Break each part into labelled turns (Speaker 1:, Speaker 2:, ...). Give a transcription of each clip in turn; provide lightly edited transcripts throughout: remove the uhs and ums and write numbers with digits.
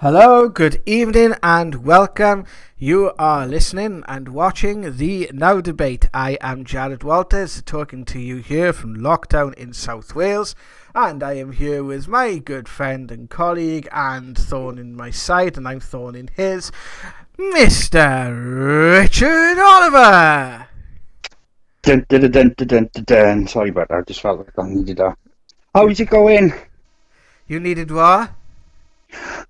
Speaker 1: Hello, good evening, and welcome. You are listening and watching the Now Debate. I am Jared Walters, talking to you here from lockdown in South Wales, and I am here with my good friend and colleague, and thorn in my side, and I'm thorn in his, Mr. Richard Oliver.
Speaker 2: Dun, dun, dun, dun, dun, dun, dun. Sorry about that, I just felt like I needed that. How's it going?
Speaker 1: You needed what?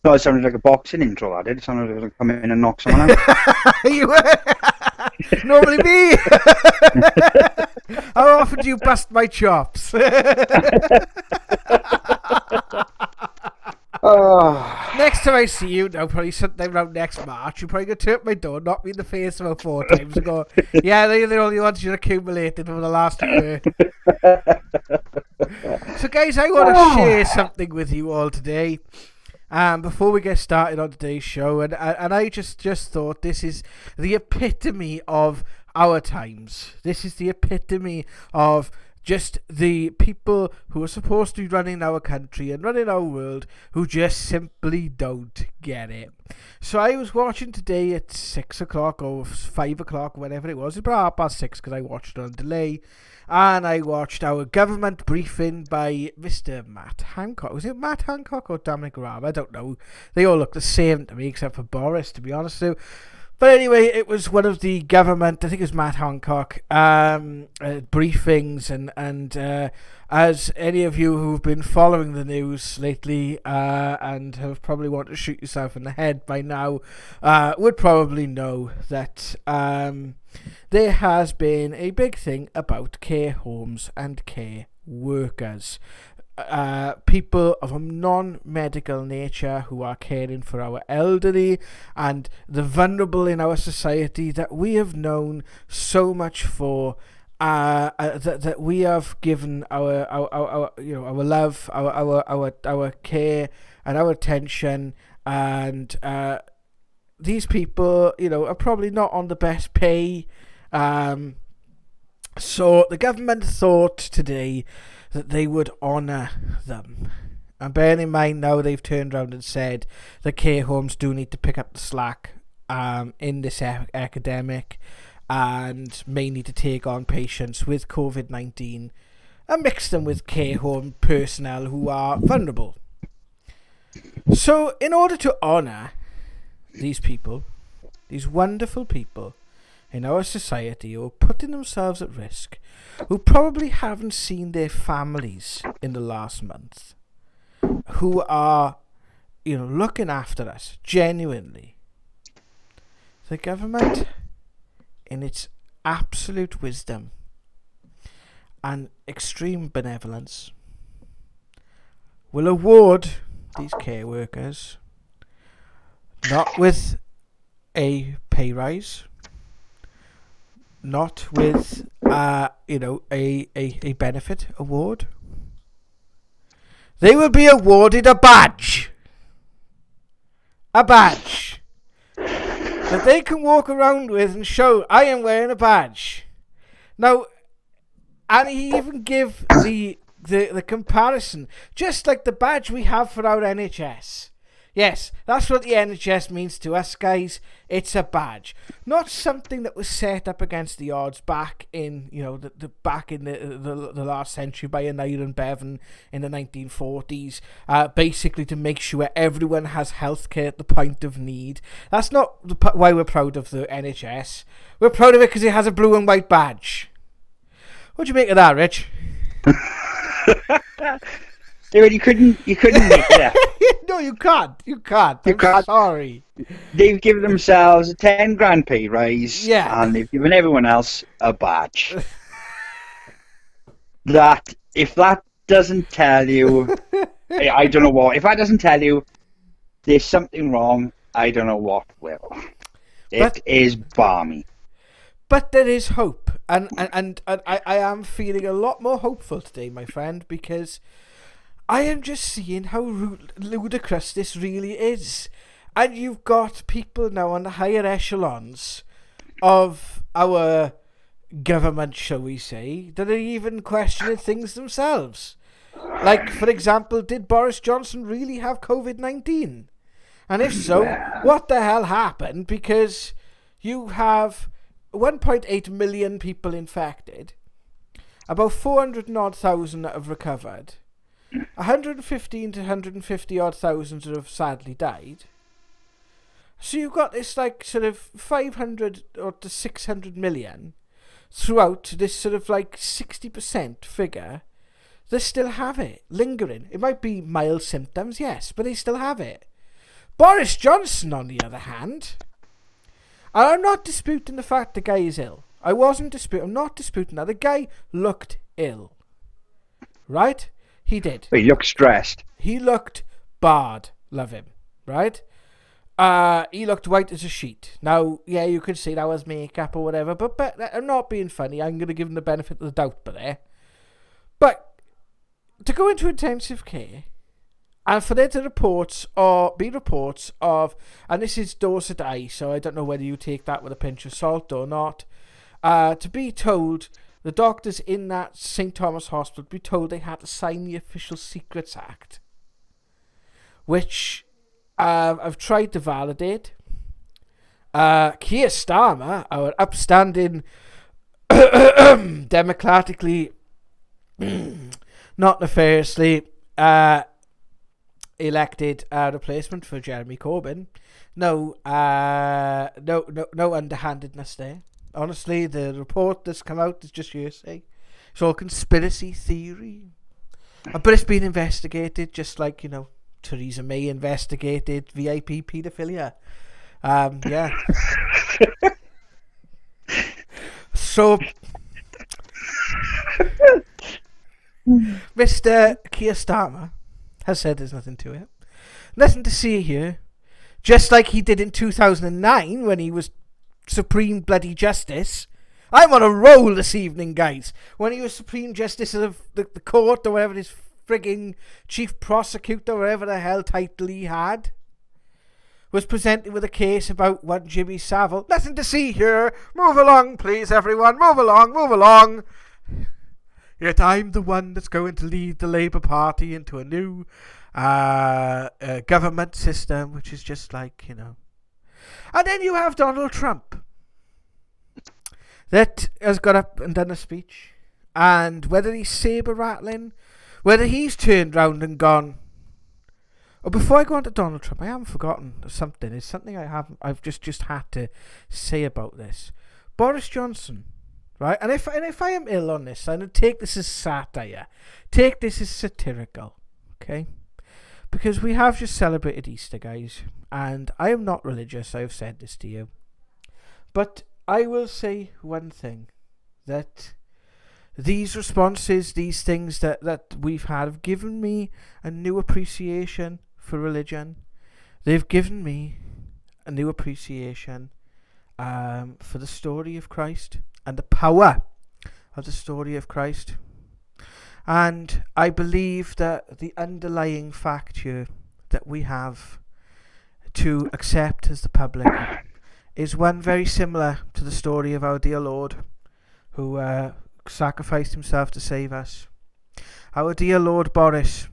Speaker 2: No, it sounded like a boxing intro, that did. It sounded like I was going to come in and knock someone out.
Speaker 1: You were? Normally me. How often do you bust my chops? Next time I see you, now probably sometime around next March, you're probably going to turn up my door, knock me in the face about 4 times and go, yeah, they're the only ones you've accumulated over the last year. So guys, I want to share something with you all today. Before we get started on today's show, and I just thought this is the epitome of our times. This is the epitome of just the people who are supposed to be running our country and running our world who just simply don't get it. So I was watching today at 6 o'clock or 5 o'clock, whatever it was. It was about 6:30 because I watched it on delay. And I watched our government briefing by Mr. Matt Hancock. Was it Matt Hancock or Dominic Raab? I don't know. They all look the same to me except for Boris, to be honest with you. But anyway, it was one of the government, I think it was Matt Hancock, briefings. And as any of you who've been following the news lately and have probably wanted to shoot yourself in the head by now, would probably know that there has been a big thing about care homes and care workers. People of a non-medical nature who are caring for our elderly and the vulnerable in our society that we have known so much for, that we have given our love, our care and our attention, and these people, are probably not on the best pay. So the government thought today that they would honour them. And bearing in mind now they've turned around and said the care homes do need to pick up the slack in this epidemic and may need to take on patients with COVID-19 and mix them with care home personnel who are vulnerable. So in order to honour these people, these wonderful people in our society who are putting themselves at risk, who probably haven't seen their families in the last month, who are, looking after us genuinely, the government, in its absolute wisdom and extreme benevolence, will award these care workers not with a pay rise, not with a benefit award. They will be awarded a badge that they can walk around with and show, I am wearing a badge. Now, and he even give the comparison, just like the badge we have for our NHS. Yes, that's what the NHS means to us, guys. It's a badge, not something that was set up against the odds back in, back in the last century by an Iron Bevan in the 1940s, basically to make sure everyone has healthcare at the point of need. That's not why we're proud of the NHS. We're proud of it because it has a blue and white badge. What do you make of that, Rich?
Speaker 2: Dude, you couldn't make that.
Speaker 1: No, you can't. I'm sorry.
Speaker 2: They've given themselves a 10 grand pay rise,
Speaker 1: and
Speaker 2: they've given everyone else a badge. That, if that doesn't tell you, I don't know what. If that doesn't tell you there's something wrong, I don't know what will. It is balmy.
Speaker 1: But there is hope, and I am feeling a lot more hopeful today, my friend, because I am just seeing how ludicrous this really is. And you've got people now on the higher echelons of our government, shall we say, that are even questioning things themselves. Like, for example, did Boris Johnson really have COVID-19? And if so, what the hell happened? Because you have 1.8 million people infected, about 400 and odd thousand that have recovered, 115 to 150 odd thousand that have sadly died. So you've got this like sort of 500 or to 600 million throughout this sort of like 60% figure that still have it lingering. It might be mild symptoms, yes, but they still have it. Boris Johnson, on the other hand, and I'm not disputing the fact the guy is ill. I'm not disputing that. The guy looked ill. Right? He did.
Speaker 2: He looked stressed.
Speaker 1: He looked bad. Love him. Right? He looked white as a sheet. Now, yeah, you could say that was makeup or whatever, but I'm not being funny. I'm going to give him the benefit of the doubt for there. But to go into intensive care, and for there to be reports of, and this is Dorset Eye, so I don't know whether you take that with a pinch of salt or not, to be told, the doctors in that St. Thomas Hospital be told they had to sign the Official Secrets Act, which I've tried to validate. Keir Starmer, our upstanding, democratically, not nefariously, elected replacement for Jeremy Corbyn. No underhandedness there. Honestly, the report that's come out is just hearsay. It's all conspiracy theory. But it's been investigated, just like, Theresa May investigated VIP paedophilia. Yeah. So, Mr. Keir Starmer has said there's nothing to it. Nothing to see here. Just like he did in 2009 when he was Supreme Bloody Justice. I'm on a roll this evening, guys. When he was Supreme Justice of the court, or whatever his frigging Chief Prosecutor, whatever the hell title he had, was presented with a case about one Jimmy Savile. Nothing to see here. Move along, please, everyone. Move along, move along. Yet I'm the one that's going to lead the Labour Party into a new government system, which is just like, And then you have Donald Trump that has got up and done a speech. And whether he's saber rattling, whether he's turned round and gone. Oh, before I go on to Donald Trump, I haven't forgotten something. It's something I've just had to say about this. Boris Johnson, right? And if I am ill on this, I take this as satire. Take this as satirical, okay? Because we have just celebrated Easter, guys. And I am not religious, I've said this to you. But I will say one thing. That these responses, these things that we've had have given me a new appreciation for religion. They've given me a new appreciation for the story of Christ and the power of the story of Christ. And I believe that the underlying fact here that we have to accept as the public is one very similar to the story of our dear Lord, who sacrificed himself to save us. Our dear Lord Boris,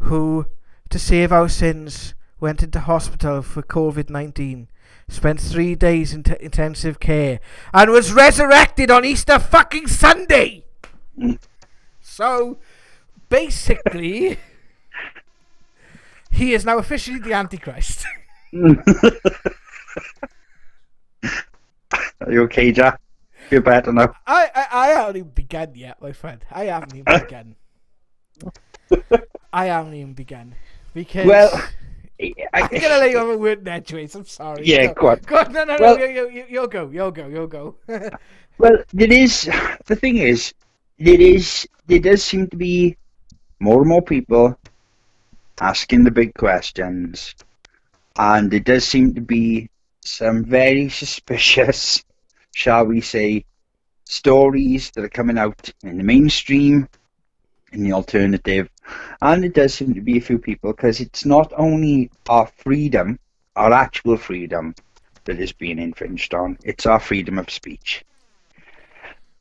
Speaker 1: who, to save our sins, went into hospital for COVID-19, spent 3 days in intensive care, and was resurrected on Easter fucking Sunday! So, basically, he is now officially the Antichrist.
Speaker 2: Are you okay, Jack? Feel better now?
Speaker 1: I haven't even begun yet, my friend. I haven't even begun. Because... Well... I'm going to let you have a word there, Trace. I'm sorry.
Speaker 2: Yeah, go on.
Speaker 1: Go on. No, well, you'll go.
Speaker 2: Well, the thing is, there does seem to be more and more people asking the big questions, and there does seem to be some very suspicious, shall we say, stories that are coming out in the mainstream, in the alternative, and there does seem to be a few people, because it's not only our freedom, our actual freedom, that is being infringed on, it's our freedom of speech.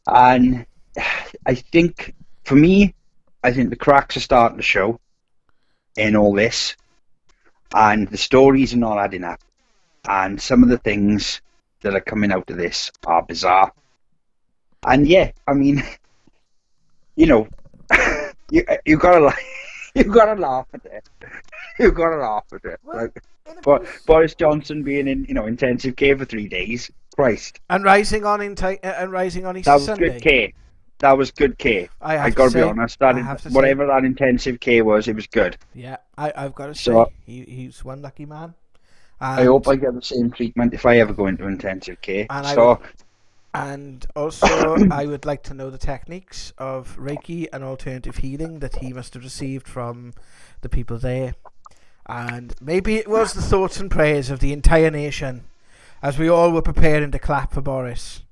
Speaker 2: And I think, for me, I think the cracks are starting to show in all this, and the stories are not adding up. And some of the things that are coming out of this are bizarre. And yeah, I mean, you know, you gotta you gotta laugh at it. You gotta laugh at it.
Speaker 1: Well,
Speaker 2: Like,
Speaker 1: in a
Speaker 2: but
Speaker 1: piece-
Speaker 2: Boris Johnson being in intensive care for 3 days, Christ,
Speaker 1: and rising on Easter
Speaker 2: that was
Speaker 1: Sunday.
Speaker 2: good care. That was good care.
Speaker 1: I have
Speaker 2: I
Speaker 1: to
Speaker 2: gotta be
Speaker 1: say,
Speaker 2: honest.
Speaker 1: I have to say,
Speaker 2: Whatever that intensive care was, it was good.
Speaker 1: yeah, I've got to
Speaker 2: So
Speaker 1: say, he's one lucky man.
Speaker 2: I hope I get the same treatment if I ever go into intensive care.
Speaker 1: And
Speaker 2: So
Speaker 1: and also, I would like to know the techniques of Reiki and alternative healing that he must have received from the people there. And maybe it was the thoughts and prayers of the entire nation as we all were preparing to clap for Boris.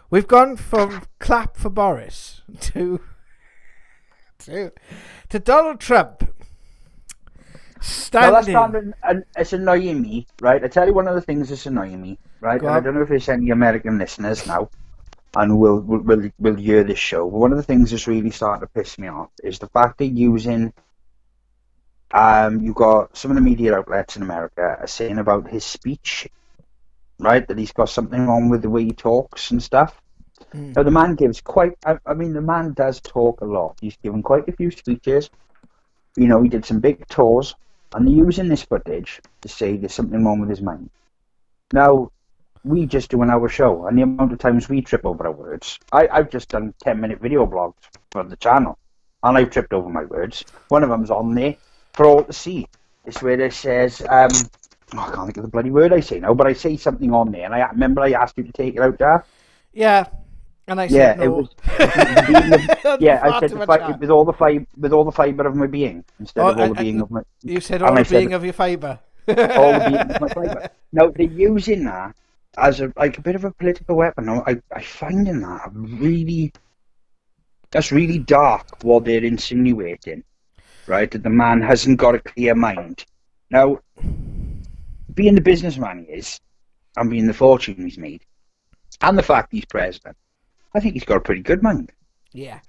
Speaker 1: We've gone from clap for Boris to Donald Trump
Speaker 2: now that's
Speaker 1: standing.
Speaker 2: and it's annoying me, right? I tell you one of the things that's annoying me, right?
Speaker 1: Go
Speaker 2: And I
Speaker 1: on.
Speaker 2: don't know if there's any American listeners now, and will hear this show. But one of the things that's really starting to piss me off is the fact they're using. You got some of the media outlets in America are saying about his speech, right? That he's got something wrong with the way he talks and stuff. Now the man gives quite. I mean, the man does talk a lot. He's given quite a few speeches. He did some big tours, and they're using this footage to say there's something wrong with his mind. Now, we just do an hour show, and the amount of times we trip over our words. I've just done 10-minute video blogs for the channel, and I've tripped over my words. One of them's on there for all to see. It's where it says, I can't think of the bloody word I say now, but I say something on there, and I remember I asked you to take it out there.
Speaker 1: Yeah, and I said no.
Speaker 2: It was. I said with all the fibre of my being instead of all the being of my.
Speaker 1: You said all the being of your fibre.
Speaker 2: All the being of my fibre. Now they're using that as a bit of a political weapon. I finding that that's really dark. What they're insinuating, right? That the man hasn't got a clear mind. Now, being the businessman he is, and being the fortune he's made, and the fact he's president, I think he's got a pretty good mind.
Speaker 1: Yeah.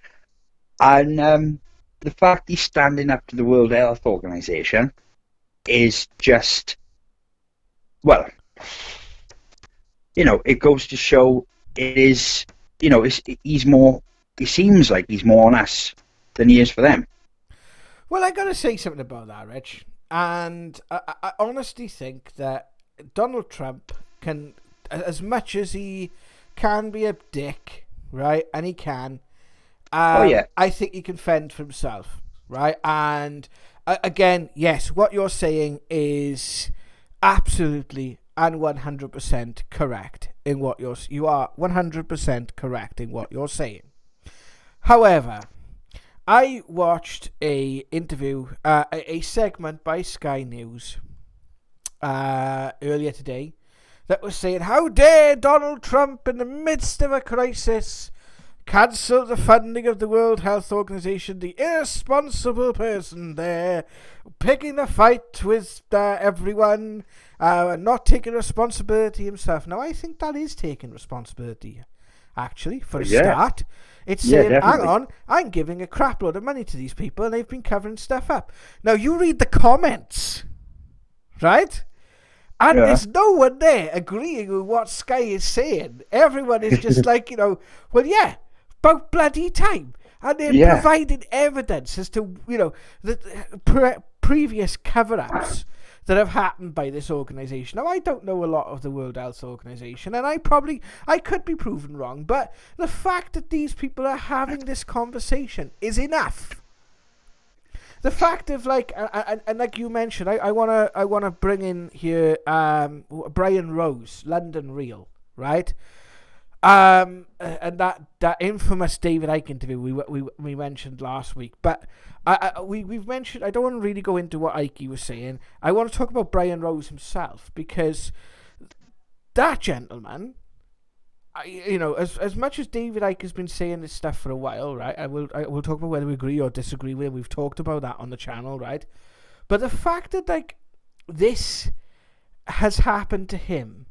Speaker 2: And the fact he's standing up to the World Health Organization is just, well, it goes to show it is, he seems like he's more on us than he is for them.
Speaker 1: Well, I got to say something about that, Rich. And I honestly think that Donald Trump can, as much as he can be a dick, right, and he can, I think he can fend for himself, right? And again, yes, what you're saying is absolutely and 100% correct in what you are 100% correct in what you're saying. However, I watched a segment by Sky News earlier today that was saying, how dare Donald Trump, in the midst of a crisis, cancel the funding of the World Health Organization, the irresponsible person there, picking a fight with everyone, not taking responsibility himself. Now, I think that is taking responsibility, actually, for a start. It's saying,
Speaker 2: definitely.
Speaker 1: hang on, I'm giving a crap load of money to these people and they've been covering stuff up. Now, you read the comments, right? And there's no one there agreeing with what Sky is saying. Everyone is just like, well, yeah, about bloody time. And they're providing evidence as to, the previous cover-ups that have happened by this organisation. Now, I don't know a lot of the World Health Organization, and I could be proven wrong, but the fact that these people are having this conversation is enough. The fact of, like, and like you mentioned, I wanna bring in here Brian Rose, London Real, right? And that infamous David Icke interview we mentioned last week, but we've mentioned. I don't want to really go into what Icke was saying. I want to talk about Brian Rose himself, because that gentleman, as much as David Icke has been saying this stuff for a while, right? I will talk about whether we agree or disagree with him. We've talked about that on the channel, right? But the fact that, like, this has happened to him,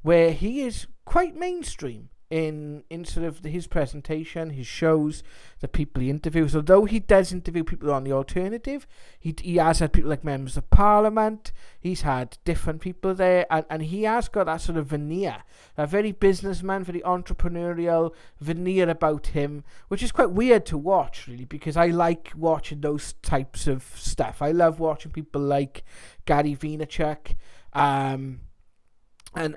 Speaker 1: where he is quite mainstream, in sort of his presentation, his shows, the people he interviews. Although he does interview people on the alternative, he has had people like members of Parliament. He's had different people there, and he has got that sort of veneer, that very businessman, very entrepreneurial veneer about him, which is quite weird to watch, really, because I like watching those types of stuff. I love watching people like Gary Vaynerchuk, and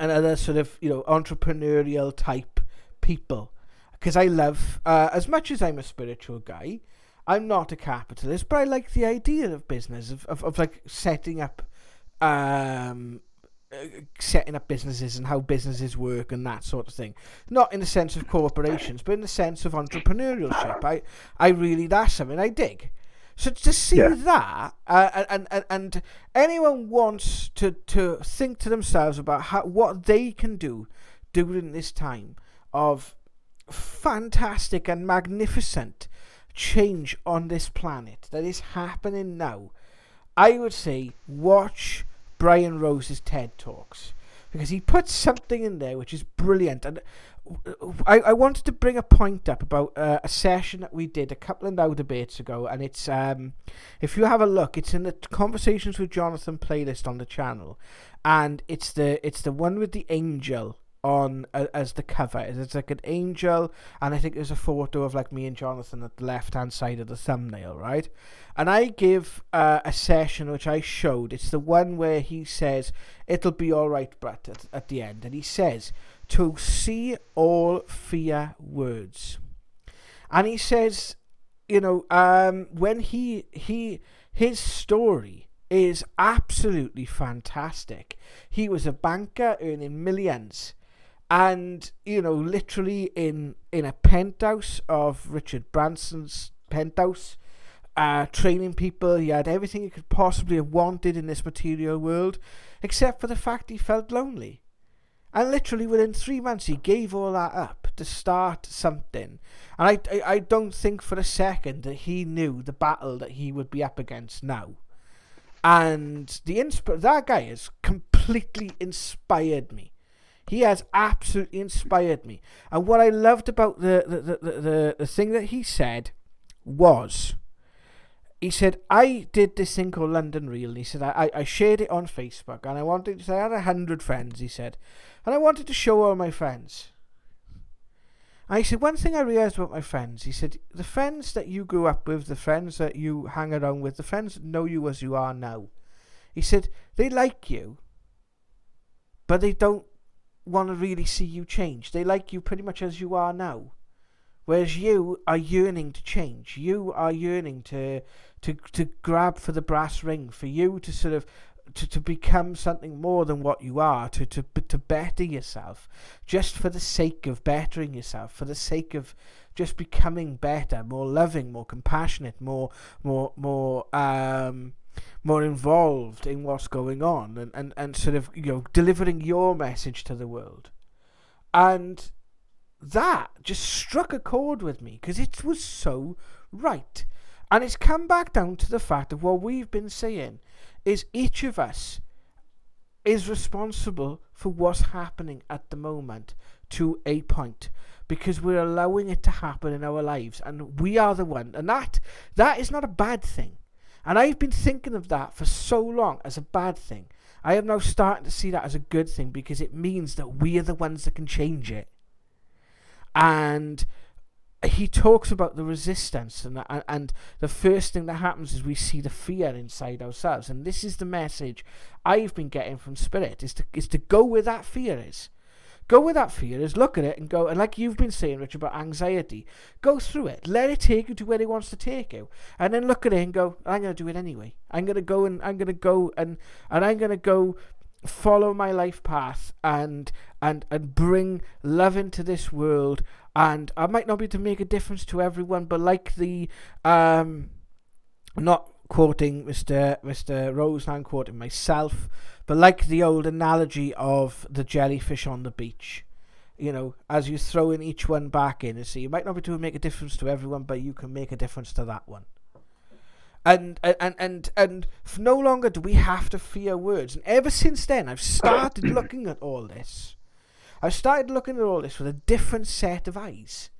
Speaker 1: other sort of, entrepreneurial type people, because I love, as much as I'm a spiritual guy, I'm not a capitalist, but I like the idea of business, of like setting up businesses and how businesses work and that sort of thing. Not in the sense of corporations, but in the sense of entrepreneurship. I really, that's something I dig. So to see that, and anyone wants to think to themselves about what they can do during this time of fantastic and magnificent change on this planet that is happening now, I would say watch Brian Rose's TED Talks, because he puts something in there which is brilliant. And I wanted to bring a point up about a session that we did a couple of now debates ago, and it's if you have a look, it's in the Conversations with Jonathan playlist on the channel, and it's the one with the angel on as the cover. It's like an angel, and I think there's a photo of like me and Jonathan at the left hand side of the thumbnail, right? And I give a session which I showed. It's the one where he says it'll be all right, but at the end, and he says to see all fear words, and he says, when his story is absolutely fantastic. He was a banker earning millions, and literally in a penthouse of Richard Branson's penthouse, training people. He had everything he could possibly have wanted in this material world, except for the fact he felt lonely. And literally within 3 months, he gave all that up to start something. And I don't think for a second that he knew the battle that he would be up against now. And that guy has completely inspired me. He has absolutely inspired me. And what I loved about the thing that he said was, he said, I did this thing called London Real. And he said, I shared it on Facebook, and I wanted to say I had 100 friends, he said, and I wanted to show all my friends. And he said, one thing I realised about my friends, he said, the friends that you grew up with, the friends that you hang around with, the friends that know you as you are now, he said, they like you, but they don't want to really see you change. They like you pretty much as you are now. Whereas you are yearning to change. You are yearning to grab for the brass ring, for you to sort of to become something more than what you are, to better yourself, just for the sake of bettering yourself, for the sake of just becoming better, more loving, more compassionate, more involved in what's going on, and sort of delivering your message to the world. And that just struck a chord with me, because it was so right. And it's come back down to the fact of what we've been saying, is each of us is responsible for what's happening at the moment to a point, because we're allowing it to happen in our lives, and we are the one. And that is not a bad thing. And I've been thinking of that for so long as a bad thing. I am now starting to see that as a good thing, because it means that we are the ones that can change it. And he talks about the resistance, and the first thing that happens is we see the fear inside ourselves. And this is the message I've been getting from Spirit, is to go where that fear is. Go where that fear is, look at it and go, and like you've been saying, Richard, about anxiety, go through it, let it take you to where it wants to take you, and then look at it and go, I'm going to do it anyway. I'm going to go and I'm going to go follow my life path and bring love into this world. And I might not be able to make a difference to everyone, but like the not quoting Mr. Rose, I'm quoting myself, but like the old analogy of the jellyfish on the beach, as you throw in each one back in, and see, you might not be able to make a difference to everyone, but you can make a difference to that one. And no longer do we have to fear words. And ever since then, I've started looking at all this. I've started looking at all this with a different set of eyes.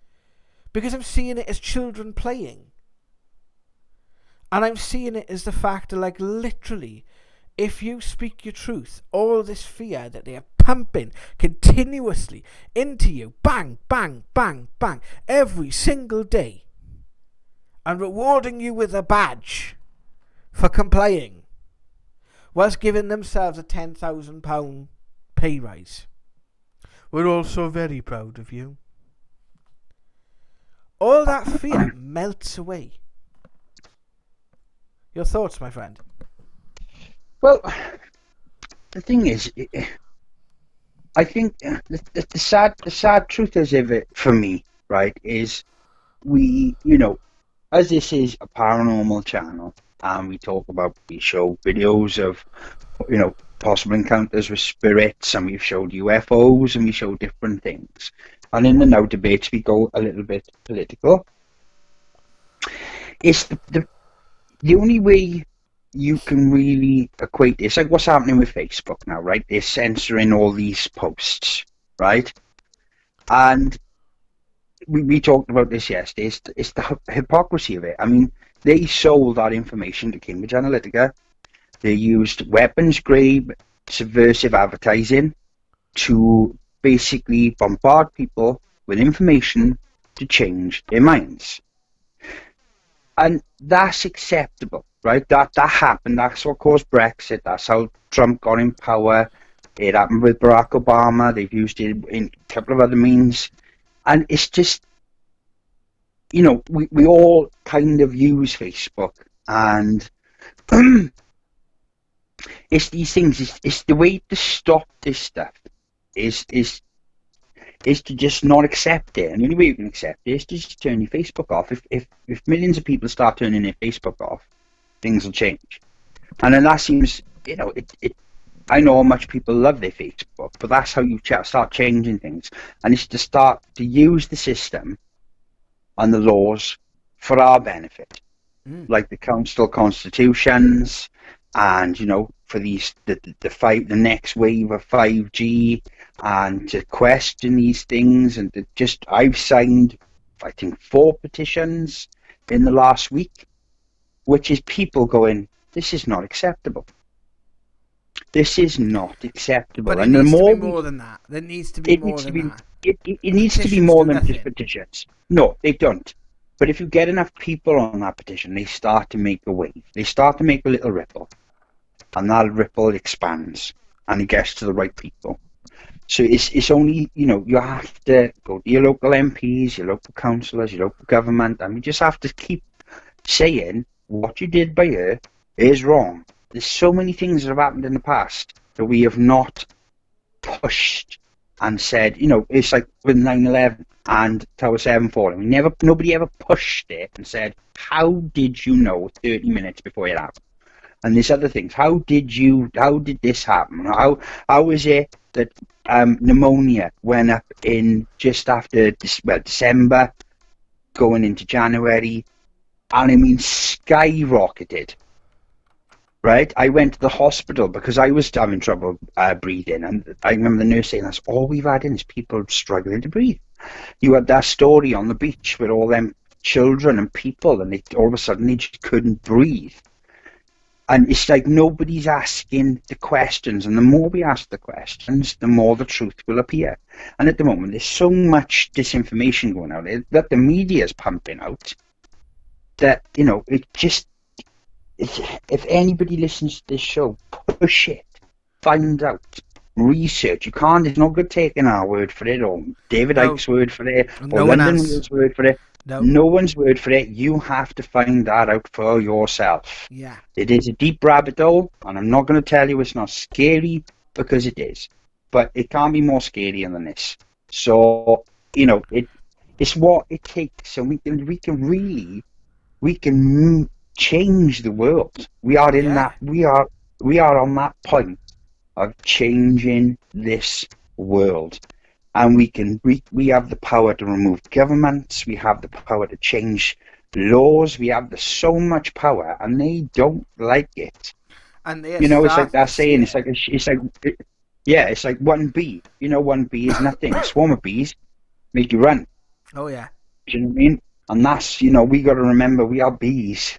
Speaker 1: Because I'm seeing it as children playing. And I'm seeing it as the fact that, like, literally, if you speak your truth, all this fear that they are pumping continuously into you, bang, bang, bang, bang, every single day, and rewarding you with a badge for complying, whilst giving themselves a £10,000 pay rise. We're all so very proud of you. All that fear melts away. Your thoughts, my friend?
Speaker 2: Well, the thing is, I think the sad truth is of it for me, right, is we, as this is a paranormal channel, and we show videos of, possible encounters with spirits, and we've showed UFOs, and we show different things. And in the now debates, we go a little bit political. It's the only way you can really equate this, like what's happening with Facebook now, right? They're censoring all these posts, right? And we talked about this yesterday. It's the hypocrisy of it. I mean, they sold that information to Cambridge Analytica. They used weapons-grade subversive advertising to basically bombard people with information to change their minds. And that's acceptable, right? That happened. That's what caused Brexit. That's how Trump got in power. It happened with Barack Obama. They've used it in a couple of other means. And it's just, we all kind of use Facebook. And it's these things. It's the way to stop this stuff is to just not accept it. And the only way you can accept it is to just turn your Facebook off. If millions of people start turning their Facebook off, things will change. And then that seems, I know how much people love their Facebook, but that's how you start changing things. And it's to start to use the system and the laws for our benefit. Like the council constitutions, and for the next wave of 5G, and to question these things, and I've signed, I think, 4 petitions in the last week, which is people going, this is not acceptable. This is not acceptable.
Speaker 1: But it needs to be more than that. There needs to be more than that.
Speaker 2: It needs to be more than just petitions. No, they don't. But if you get enough people on that petition, they start to make a wave. They start to make a little ripple. And that ripple expands. And it gets to the right people. So it's only, you have to go to your local MPs, your local councillors, your local government, and you just have to keep saying what you did by here is wrong. There's so many things that have happened in the past that we have not pushed and said, it's like with 9/11 and Tower 7 falling. Nobody ever pushed it and said, how did you know 30 minutes before it happened? And there's other things. How did this happen? How is it that pneumonia went up in just after December, going into January, and I mean skyrocketed? Right? I went to the hospital because I was having trouble breathing, and I remember the nurse saying, that's all we've had in is people struggling to breathe. You had that story on the beach with all them children and people, and all of a sudden they just couldn't breathe. And it's like nobody's asking the questions, and the more we ask the questions, the more the truth will appear. And at the moment, there's so much disinformation going out that the media is pumping out that, if anybody listens to this show, push it, find out, research. You can't, it's not good taking our word for it, or David Icke's word for it, or London Will's word for it. No one's word for it. You have to find that out for yourself.
Speaker 1: Yeah.
Speaker 2: It is a deep rabbit hole, and I'm not going to tell you it's not scary, because it is. But it can't be more scary than this. So, it's what it takes, and we can change the world. We are in that. We are on that point of changing this world. And we have the power to remove governments. We have the power to change laws. We have so much power, and they don't like it.
Speaker 1: And
Speaker 2: it's like that saying. It's like Yeah, it's like one bee. You know, one bee is nothing. A swarm of bees make you run.
Speaker 1: Oh yeah.
Speaker 2: Do you know what I mean? And that's, we got to remember we are bees.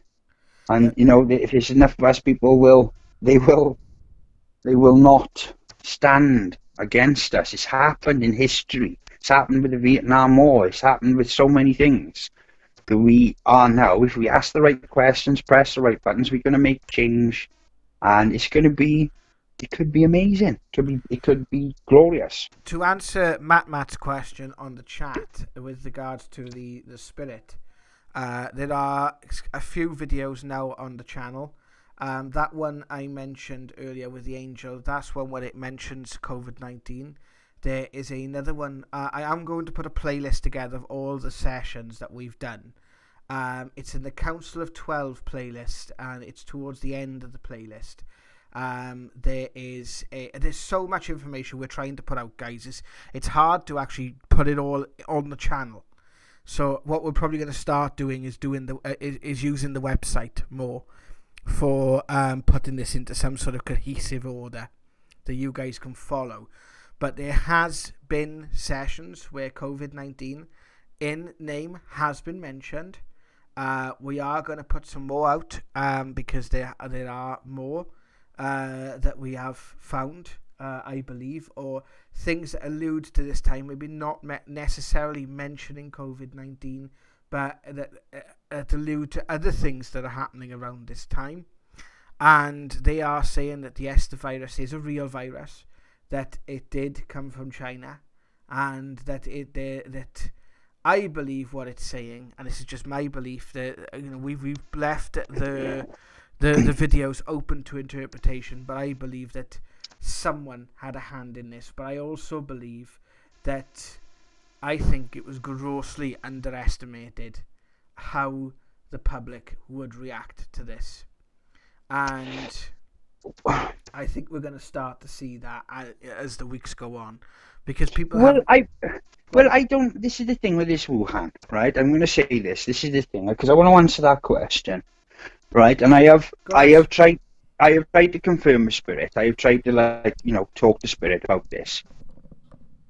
Speaker 1: Yeah.
Speaker 2: And, if there's enough of us, they will, they will not stand against us. It's happened in history. It's happened with the Vietnam War. It's happened with so many things that we are now. If we ask the right questions, press the right buttons, we're going to make change, and it's going to be. It could be amazing. It could be glorious.
Speaker 1: To answer Matt's question on the chat with regards to the spirit, there are a few videos now on the channel. That one I mentioned earlier with the angel, that's one where it mentions COVID-19. There is another one. I am going to put a playlist together of all the sessions that we've done. It's in the Council of 12 playlist, and it's towards the end of the playlist. There's so much information we're trying to put out, guys. It's hard to actually put it all on the channel. So what we're probably going to start doing is using the website more for putting this into some sort of cohesive order that you guys can follow. But there has been sessions where COVID-19 in name has been mentioned. We are going to put some more out because there are more that we have found, I believe, or things that allude to this time, maybe not necessarily mentioning COVID-19, but that allude to other things that are happening around this time. And they are saying that yes, the virus is a real virus, that it did come from China, and that that I believe what it's saying, and this is just my belief, that we've left the videos open to interpretation, but I believe that someone had a hand in this. But I also believe that I think it was grossly underestimated how the public would react to this. And I think we're going to start to see that as the weeks go on, because people
Speaker 2: I don't. This is the thing with this Wuhan, right? I'm going to say this. This is the thing, because I want to answer that question, right? And I have tried to confirm with Spirit. I have tried to talk to Spirit about this.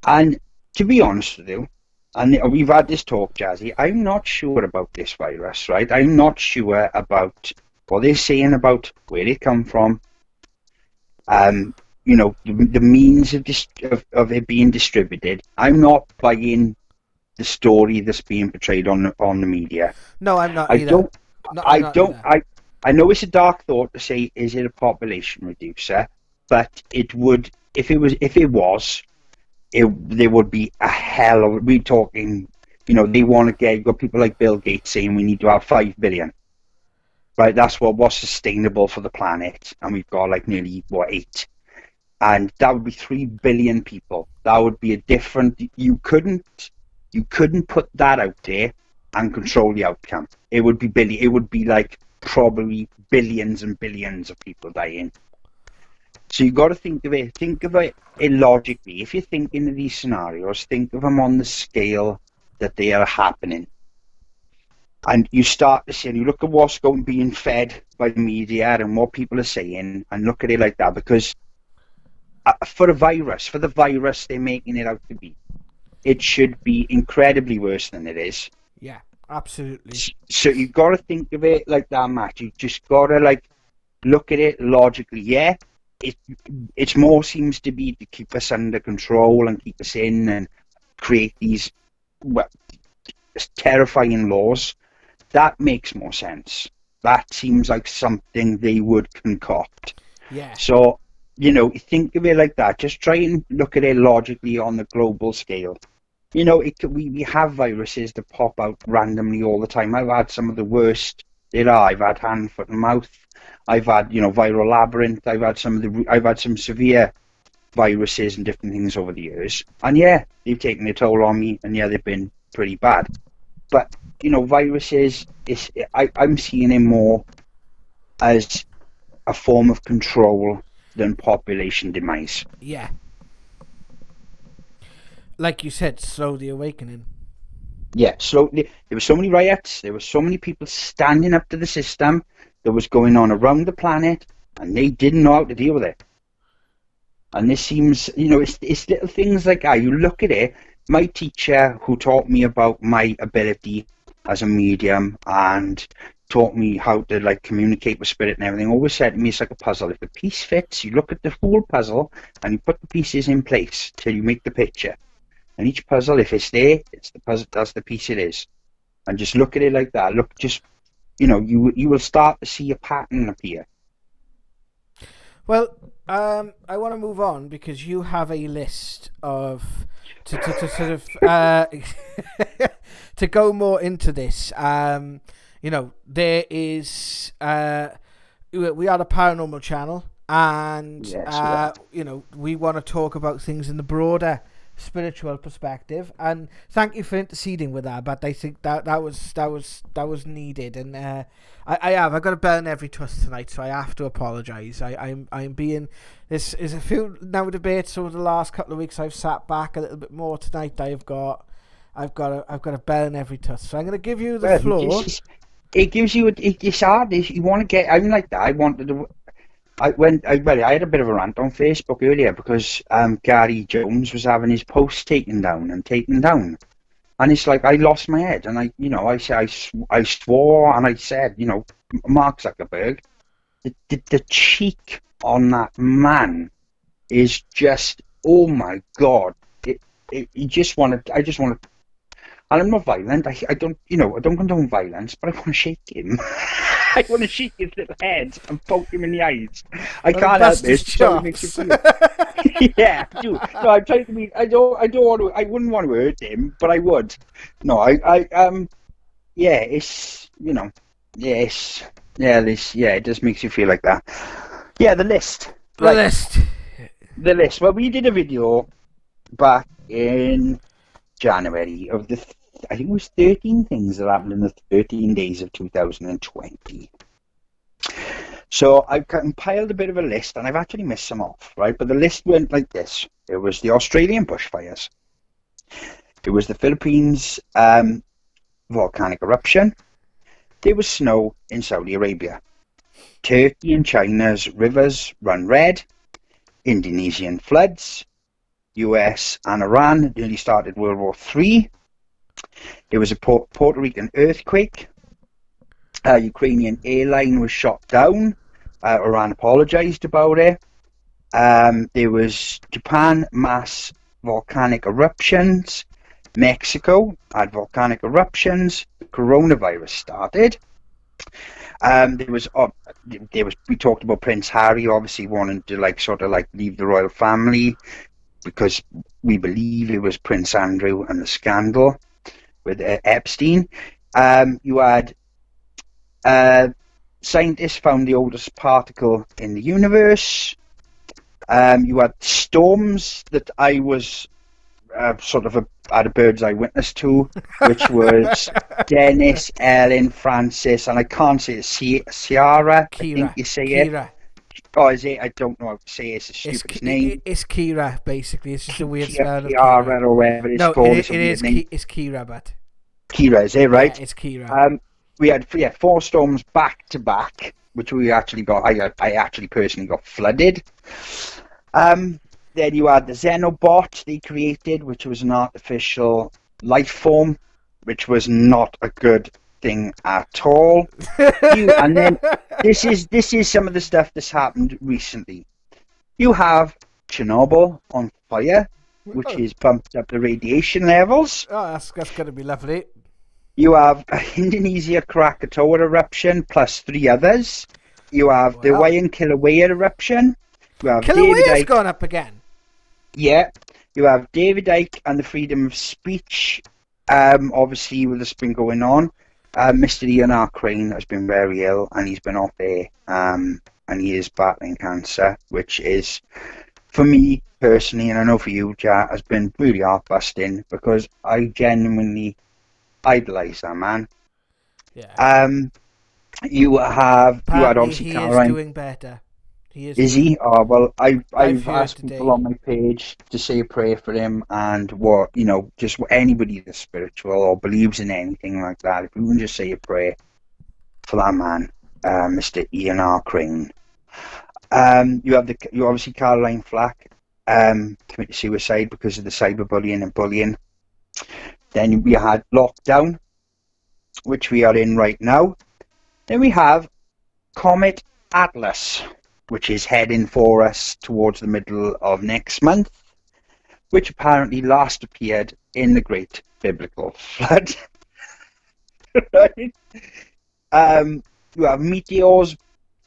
Speaker 2: And to be honest with you, and we've had this talk, Jazzy, I'm not sure about this virus, right? I'm not sure about what they're saying about where it come from. The means of it being distributed. I'm not buying the story that's being portrayed on the media.
Speaker 1: No, I'm not
Speaker 2: I
Speaker 1: either.
Speaker 2: I know it's a dark thought to say, is it a population reducer? But it would, if it was, there would be a hell of. We're talking, they want to get. You've got people like Bill Gates saying we need to have 5 billion. Right, that's what was sustainable for the planet, and we've got nearly 8, and that would be 3 billion people. That would be a different. You couldn't put that out there and control the outcome. It would be It would be probably billions and billions of people dying. So you've got to think of it illogically. If you're thinking of these scenarios, think of them on the scale that they are happening. And you start to see, and you look at what's being fed by the media and what people are saying, and look at it like that, because for the virus they're making it out to be, it should be incredibly worse than it is.
Speaker 1: Yeah, absolutely.
Speaker 2: So you've got to think of it like that, Matt. You just got to look at it logically. Yeah, it's more seems to be to keep us under control and keep us in and create these terrifying laws. That makes more sense. That seems like something they would concoct.
Speaker 1: Yeah.
Speaker 2: So, think of it like that. Just try and look at it logically on the global scale. We have viruses that pop out randomly all the time. I've had some of the worst there are. I've had hand, foot, and mouth. I've had, viral labyrinth. I've had some severe viruses and different things over the years. And yeah, they've taken a toll on me, and yeah, they've been pretty bad. But viruses, I'm seeing it more as a form of control than population demise.
Speaker 1: Yeah. Like you said, slowly awakening.
Speaker 2: Yeah, slowly. There were so many riots. There were so many people standing up to the system that was going on around the planet, and they didn't know how to deal with it. And this seems, it's little things like that. You look at it. My teacher, who taught me about my ability as a medium and taught me how to like communicate with spirit and everything, always said to me, it's like a puzzle. If the piece fits, you look at the whole puzzle and you put the pieces in place till you make the picture. And each puzzle, if it's there, it's the puzzle. That's the piece it is. And just look at it like that. Look, just you will start to see a pattern appear.
Speaker 1: Well, I want to move on because you have a list of to sort of to go more into this. There is we are a paranormal channel, and
Speaker 2: Yes,
Speaker 1: we want to talk about things in the broader spiritual perspective. And thank you for interceding with that. But I think that was needed, and I've got to burn every tusk tonight, so I have to apologise. I'm being this is a few now debates over the last couple of weeks. I've sat back a little bit more tonight. I've got to burn every tusk. So I'm going to give you the floor.
Speaker 2: It gives you it's hard. You want to get. I'm like that. I wanted to. I had a bit of a rant on Facebook earlier because Gary Jones was having his posts taken down, and it's like I lost my head, and I swore, and I said, Mark Zuckerberg, the cheek on that man is just, oh my God, I just want to. And I'm not violent. I don't condone violence, but I want to shake him. I want to shake his little head and poke him in the eyes. I can't help this. So it makes you feel. Yeah, I do. No, I'm trying to be. I don't want to. I wouldn't want to hurt him, but I would. No, yeah, it's yes, yeah, it just makes you feel like that. Yeah, the list. The list. Well, we did a video back in January of I think it was 13 things that happened in the 13 days of 2020. So I've compiled a bit of a list, and I've actually missed some off, right? But the list went like this. It was the Australian bushfires. It was the Philippines volcanic eruption. There was snow in Saudi Arabia. Turkey and China's rivers run red. Indonesian floods. US and Iran nearly started World War III. There was a Puerto Rican earthquake. Ukrainian airline was shot down. Iran apologized about it. There was Japan mass volcanic eruptions. Mexico had volcanic eruptions. Coronavirus started. We talked about Prince Harry obviously wanting to leave the royal family, because we believe it was Prince Andrew and the scandal with Epstein. You had scientists found the oldest particle in the universe. You had storms that I was had a bird's eye witness to, which was Dennis, Ellen, Francis, and I can't say it, Ciara, I think you say
Speaker 1: Kira.
Speaker 2: it. Oh, is it? I don't know how to say it. It's the stupidest name.
Speaker 1: It's Kira, basically. It's just a weird spelling of
Speaker 2: Kira. Or whatever it's called.
Speaker 1: It is Kira, but...
Speaker 2: Kira, is it, right?
Speaker 1: Yeah, it's Kira.
Speaker 2: We had 4 storms back to back, which we actually got... I actually personally got flooded. Then you had the Xenobot they created, which was an artificial life form, which was not a good thing at all. And then this is some of the stuff that's happened recently. You have Chernobyl on fire, which has bumped up the radiation levels.
Speaker 1: Oh, that's going to be lovely.
Speaker 2: You have Indonesia Krakatoa eruption plus 3 others. You have the Hawaiian Kilauea eruption.
Speaker 1: Kilauea's gone up again.
Speaker 2: Yeah. You have David Icke and the freedom of speech. Obviously, with this been going on. Mr. Ian R. Crane has been very ill, and he's been off air, and he is battling cancer, which is, for me personally, and I know for you, Jack, has been really heart-busting, because I genuinely idolise that man.
Speaker 1: Yeah.
Speaker 2: You had obviously Caroline.
Speaker 1: He is doing better.
Speaker 2: Is he? Oh, well, I've asked people on my page to say a prayer for him, and just anybody that's spiritual or believes in anything like that, if we can just say a prayer for that man, Mr. Ian R. Crane. You obviously Caroline Flack, committed suicide because of the cyberbullying and bullying. Then we had lockdown, which we are in right now. Then we have Comet Atlas, which is heading for us towards the middle of next month, which apparently last appeared in the Great Biblical Flood. Right? You have meteors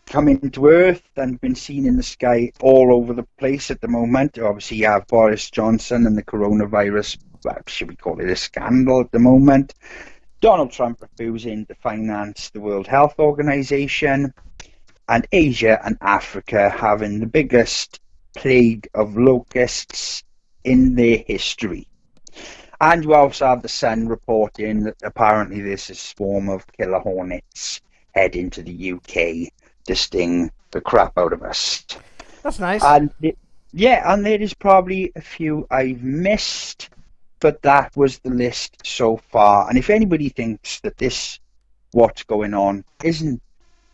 Speaker 2: coming to Earth and been seen in the sky all over the place at the moment. Obviously, you have Boris Johnson and the coronavirus, well, should we call it a scandal at the moment? Donald Trump refusing to finance the World Health Organization, and Asia and Africa having the biggest plague of locusts in their history. And you also have the Sun reporting that apparently there's a swarm of killer hornets heading to the UK to sting the crap out of us.
Speaker 1: That's nice.
Speaker 2: And and there is probably a few I've missed, but that was the list so far. And if anybody thinks that what's going on isn't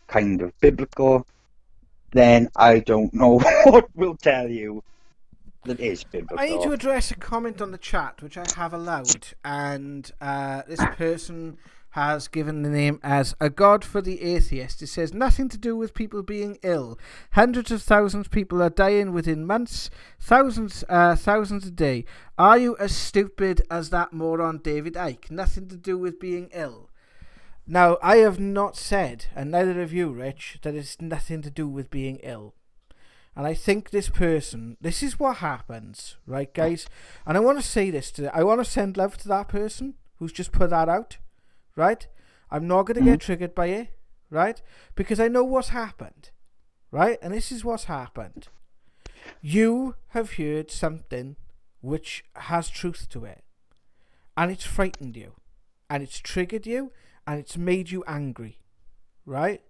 Speaker 2: kind of biblical, then I don't know what will tell you that is biblical.
Speaker 1: I need to address a comment on the chat, which I have allowed, and this person has given the name as A God for the Atheist. It says, nothing to do with people being ill. Hundreds of thousands of people are dying within months, thousands a day. Are you as stupid as that moron David Icke? Nothing to do with being ill. Now, I have not said, and neither have you, Rich, that it's nothing to do with being ill. And I think this is what happens, right, guys? And I want to say this I want to send love to that person who's just put that out, right? I'm not going to get triggered by it, right? Because I know what's happened, right? And this is what's happened. You have heard something which has truth to it, and it's frightened you, and it's triggered you, and it's made you angry, right?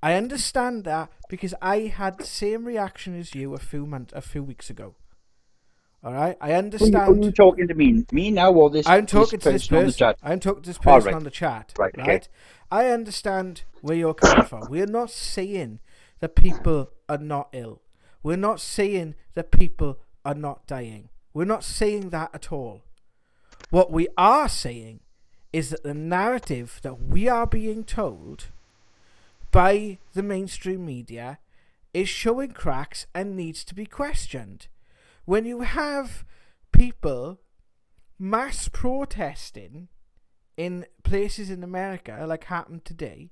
Speaker 1: I understand that because I had the same reaction as you a few weeks ago. All right, I understand.
Speaker 2: Are you talking to me? Me now, or this?
Speaker 1: I'm talking to this person. I'm talking to this person on the chat. Right. Okay. I understand where you're coming from. We're not saying that people are not ill. We're not saying that people are not dying. We're not saying that at all. What we are saying is that the narrative that we are being told by the mainstream media is showing cracks and needs to be questioned. When you have people mass protesting in places in America, like happened today,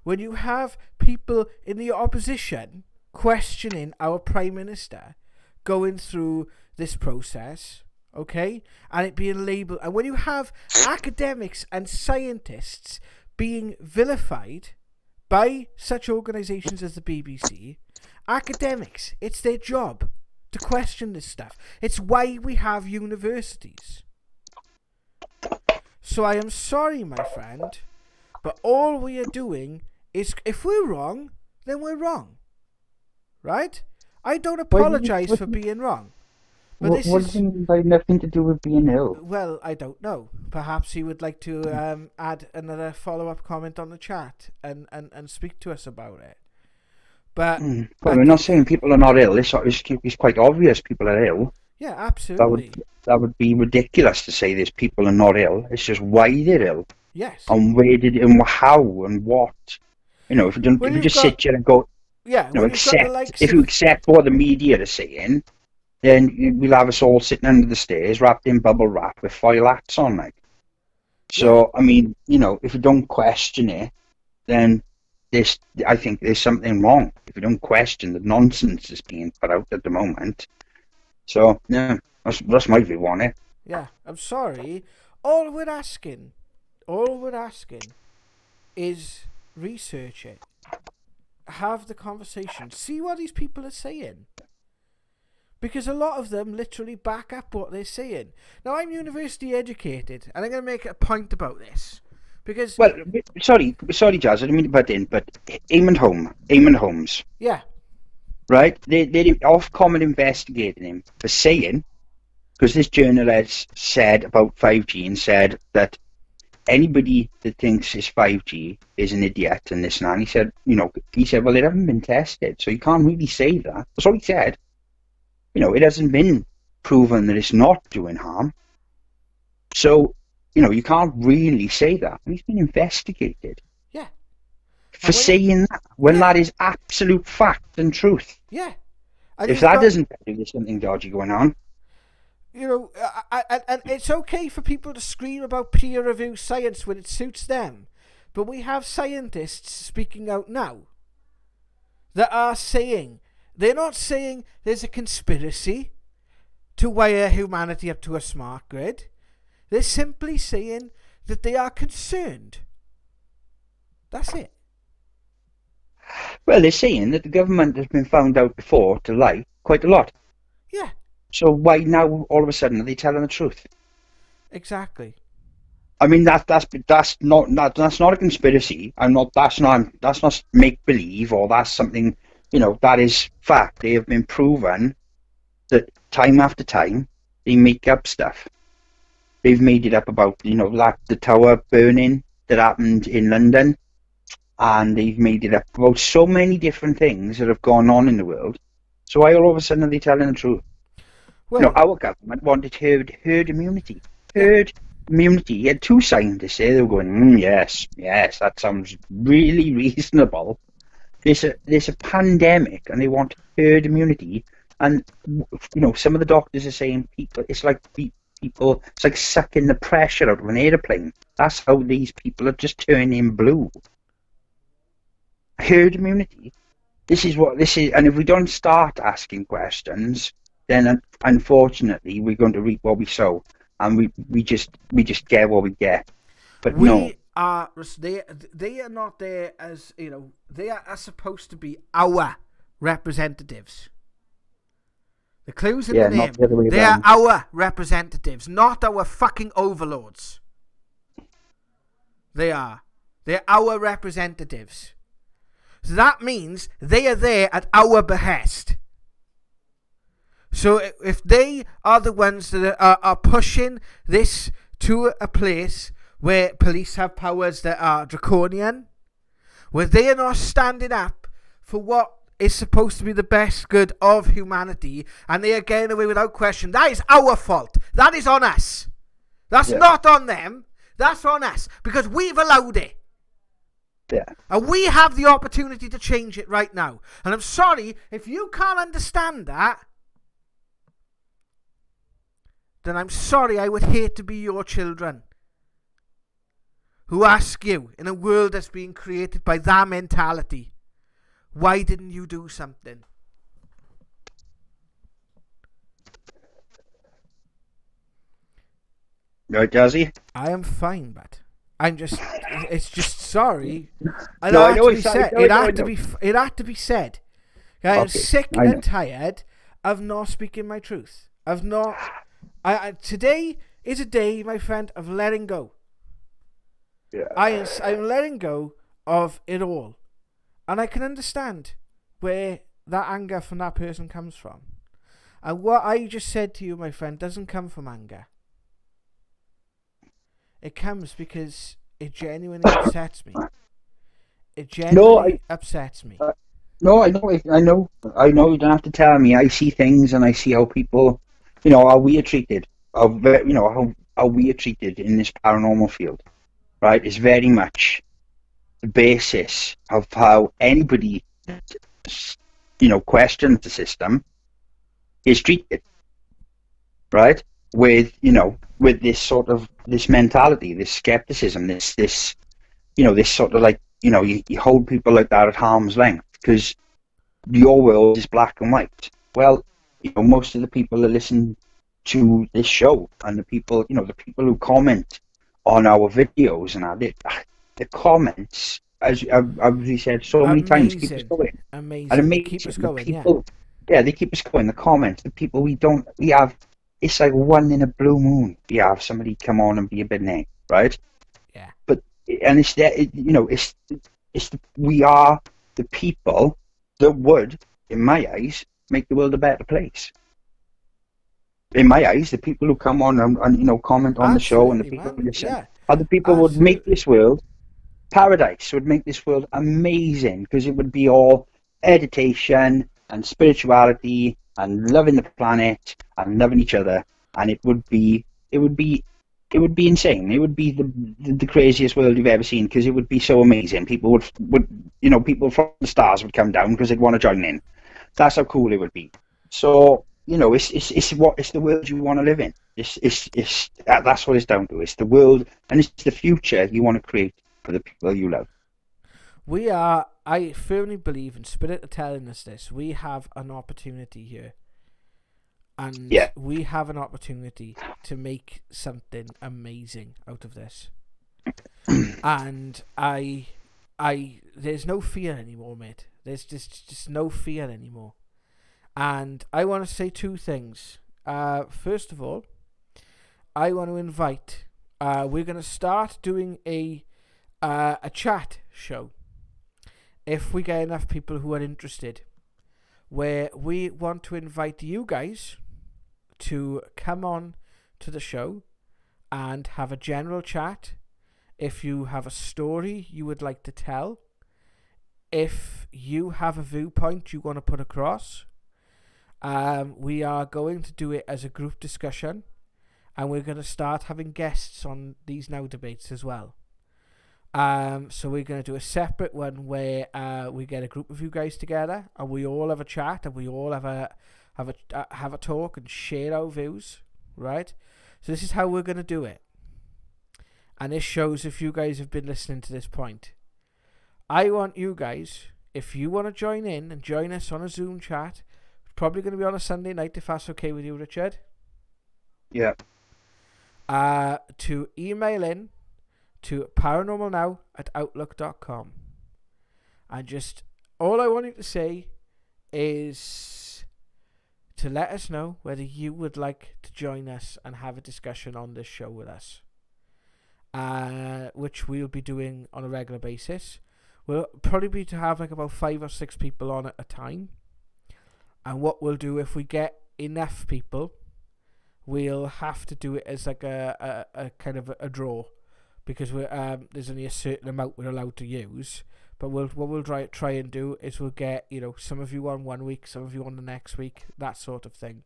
Speaker 1: when you have people in the opposition questioning our Prime Minister going through this process, okay, and it being labelled, and when you have academics and scientists being vilified by such organisations as the BBC, academics, it's their job to question this stuff. It's why we have universities. So I am sorry, my friend, but all we are doing is, if we're wrong, then we're wrong. Right? I don't apologise for being wrong. But
Speaker 2: what do you mean by nothing to do with being ill?
Speaker 1: Well, I don't know. Perhaps you would like to add another follow-up comment on the chat and speak to us about it. But
Speaker 2: well, we're not saying people are not ill. It's quite obvious people are ill.
Speaker 1: Yeah, absolutely.
Speaker 2: That would be ridiculous to say there's people are not ill. It's just why they're ill.
Speaker 1: Yes.
Speaker 2: And where did and how and what. You know, if you just sit here and go,
Speaker 1: yeah,
Speaker 2: you know, if you accept what the media are saying, then we'll have us all sitting under the stairs wrapped in bubble wrap with foil hats on, like. So, yeah. I mean, you know, if you don't question it, then I think there's something wrong. If you don't question the nonsense that's being put out at the moment. So, yeah, that's my view on it.
Speaker 1: Yeah, I'm sorry. All we're asking is research it. Have the conversation. See what these people are saying. Because a lot of them literally back up what they're saying. Now, I'm university educated, and I'm going to make a point about this. Because...
Speaker 2: Well, sorry, Jazz, I didn't mean to butt in, but Eamon Holmes.
Speaker 1: Yeah.
Speaker 2: Right? They're Ofcom investigating him for saying, because this journalist said about 5G and said that anybody that thinks it's 5G is an idiot and this and that. And he said, well, they haven't been tested, so you can't really say that. That's all he said. it hasn't been proven that it's not doing harm. So, you can't really say that. And he's been investigated
Speaker 1: Yeah.
Speaker 2: for saying that when that is absolute fact and truth.
Speaker 1: Yeah. And
Speaker 2: If that doesn't tell you there's something dodgy going on.
Speaker 1: And it's okay for people to scream about peer review science when it suits them. But we have scientists speaking out now that are saying, they're not saying there's a conspiracy to wire humanity up to a smart grid. They're simply saying that they are concerned. That's it.
Speaker 2: Well, they're saying that the government has been found out before to lie quite a lot.
Speaker 1: Yeah.
Speaker 2: So why now all of a sudden are they telling the truth?
Speaker 1: Exactly.
Speaker 2: I mean that's not a conspiracy. That's not make believe, or that's something, that is fact. They have been proven that time after time they make up stuff. They've made it up about, the tower burning that happened in London, and they've made it up about so many different things that have gone on in the world. So why all of a sudden are they telling the truth? Well, our government wanted herd immunity. Herd immunity. You had two scientists there. They were going, yes, that sounds really reasonable. There's a pandemic, and they want herd immunity. And some of the doctors are saying it's like sucking the pressure out of an airplane. That's how these people are just turning blue. Herd immunity. This is, and if we don't start asking questions, then unfortunately we're going to reap what we sow, and we just get what we get. But they are
Speaker 1: not there as they are supposed to be our representatives. The clue's in the name. They are our representatives, not our fucking overlords. They're our representatives. So that means they are there at our behest. So if they are the ones that are pushing this to a place where police have powers that are draconian, where they are not standing up for what is supposed to be the best good of humanity, and they are getting away without question, that is our fault. That is on us. That's not on them. That's on us, because we've allowed it.
Speaker 2: Yeah.
Speaker 1: And we have the opportunity to change it right now. And I'm sorry, if you can't understand that, then I'm sorry, I would hate to be your children who ask you, in a world that's being created by that mentality, why didn't you do something?
Speaker 2: Right, Jazzy?
Speaker 1: I am fine, but it's just sorry.
Speaker 2: It had
Speaker 1: to be said. I'm sick and tired of not speaking my truth. Today is a day, my friend, of letting go.
Speaker 2: Yeah.
Speaker 1: I'm letting go of it all. And I can understand where that anger from that person comes from. And what I just said to you, my friend, doesn't come from anger. It comes because it genuinely upsets me. It genuinely upsets me.
Speaker 2: No, I know. You don't have to tell me. I see things, and I see how people, how we are treated. How we are treated in this paranormal field, right? Is very much the basis of how anybody, questions the system is treated, right? With this sort of this mentality, this skepticism, this sort of you hold people like that at arm's length because your world is black and white. Well, most of the people that listen to this show and the people who comment on our videos and the comments, as we said so many times, keep us going.
Speaker 1: Amazing. Keep us going.
Speaker 2: They keep us going. The comments, the people we have. It's like one in a blue moon. We have somebody come on and be a bit name, right?
Speaker 1: Yeah.
Speaker 2: But it's that we are the people that would, in my eyes, make the world a better place. In my eyes, the people who come on and comment on the show, and the people who listen are the people who would make this world paradise. Would make this world amazing, because it would be all editation, and spirituality and loving the planet and loving each other, and it would be insane. It would be the craziest world you've ever seen, because it would be so amazing. People would people from the stars would come down because they'd want to join in. That's how cool it would be. So it's the world you want to live in. That's what it's down to. It's the world, and it's the future you want to create for the people you love.
Speaker 1: I firmly believe, in spirit of telling us this, we have an opportunity here. And we have an opportunity to make something amazing out of this. And there's no fear anymore, mate. There's just no fear anymore. And I want to say two things. First of all, I want to invite. We're going to start doing a chat show, if we get enough people who are interested, where we want to invite you guys to come on to the show and have a general chat. If you have a story you would like to tell, if you have a viewpoint you want to put across, we are going to do it as a group discussion, and we're going to start having guests on these Now Debates as well. So we're going to do a separate one where we get a group of you guys together and we all have a chat and we all have a talk and share our views, right? So this is how we're going to do it. And this shows if you guys have been listening to this point. I want you guys, if you want to join in and join us on a Zoom chat, it's probably going to be on a Sunday night, if that's okay with you, Richard.
Speaker 2: Yeah.
Speaker 1: To email in to paranormalnow@outlook.com. And just all I want you to say is to let us know whether you would like to join us and have a discussion on this show with us, which we'll be doing on a regular basis. We'll probably be to have like about 5 or 6 people on at a time. And what we'll do, if we get enough people, we'll have to do it as like a kind of a draw, because there's only a certain amount we're allowed to use. But what we'll try and do is we'll get, some of you on one week, some of you on the next week, that sort of thing.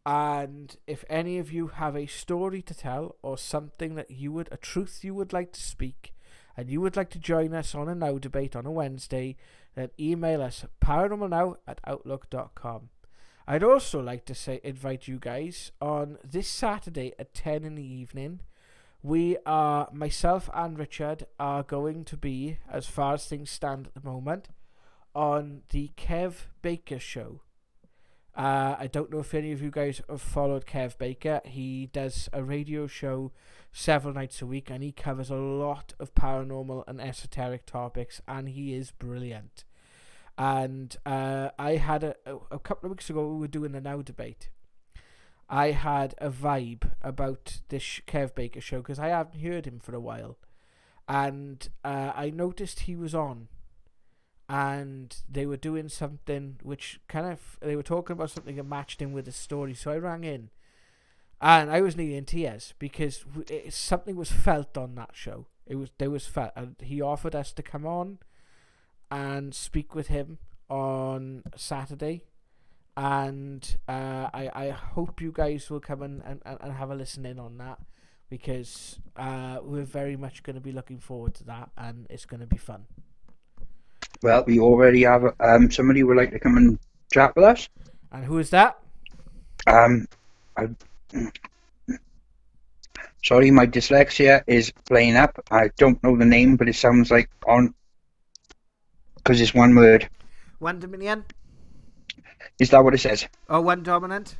Speaker 1: And if any of you have a story to tell, or something that a truth you would like to speak, and you would like to join us on a Now Debate on a Wednesday, then email us at paranormalnow@outlook.com. I'd also like to invite you guys on this Saturday at 10 in the evening. Myself and Richard are going to be, as far as things stand at the moment, on the Kev Baker show. I don't know if any of you guys have followed Kev Baker. He does a radio show several nights a week, and he covers a lot of paranormal and esoteric topics, and he is brilliant. And I had a couple of weeks ago, we were doing the Now Debate. I had a vibe about this Kev Baker show because I haven't heard him for a while, and I noticed he was on, and they were doing something which they were talking about something that matched in with the story. So I rang in, and I was nearly in tears because something was felt on that show. There was felt, and he offered us to come on and speak with him on Saturday. And I hope you guys will come and have a listen in on that, because we're very much going to be looking forward to that, and it's going to be fun.
Speaker 2: Well, we already have somebody who would like to come and chat with us.
Speaker 1: And who is that?
Speaker 2: Sorry, my dyslexia is playing up. I don't know the name, but it sounds like because it's one word.
Speaker 1: One Dominion?
Speaker 2: Is that what it says?
Speaker 1: Oh, one dominant.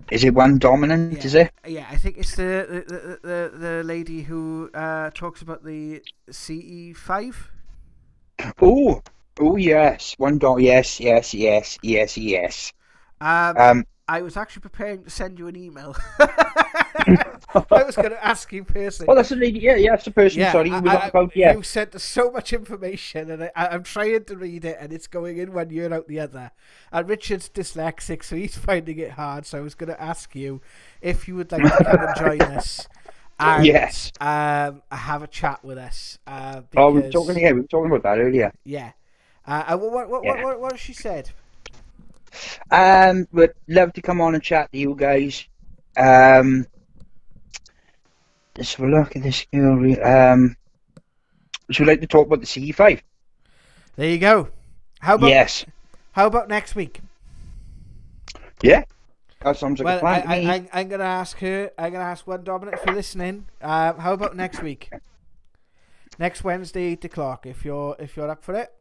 Speaker 2: Is it one dominant?
Speaker 1: Yeah.
Speaker 2: Is it?
Speaker 1: Yeah, I think it's the lady who talks about the CE5.
Speaker 2: Oh yes, yes.
Speaker 1: I was actually preparing to send you an email. I was going to ask you personally.
Speaker 2: Oh, that's the lady. Yeah, that's the person.
Speaker 1: Yeah,
Speaker 2: sorry,
Speaker 1: you sent us so much information, and I'm trying to read it, and it's going in one ear and out the other. And Richard's dyslexic, so he's finding it hard. So I was going to ask you if you would like to come and join us. And,
Speaker 2: yes.
Speaker 1: Have a chat with us.
Speaker 2: We were talking about that earlier.
Speaker 1: Yeah. What she said?
Speaker 2: Would love to come on and chat to you guys. Let's have a look at this girl. Would you like to talk about the CE5?
Speaker 1: There you go.
Speaker 2: Yes.
Speaker 1: How about next week?
Speaker 2: Yeah. That sounds like a plan to me.
Speaker 1: I'm gonna ask her. I'm gonna ask one Dominic for listening. How about next week? Next Wednesday, 8:00. If you're up for it,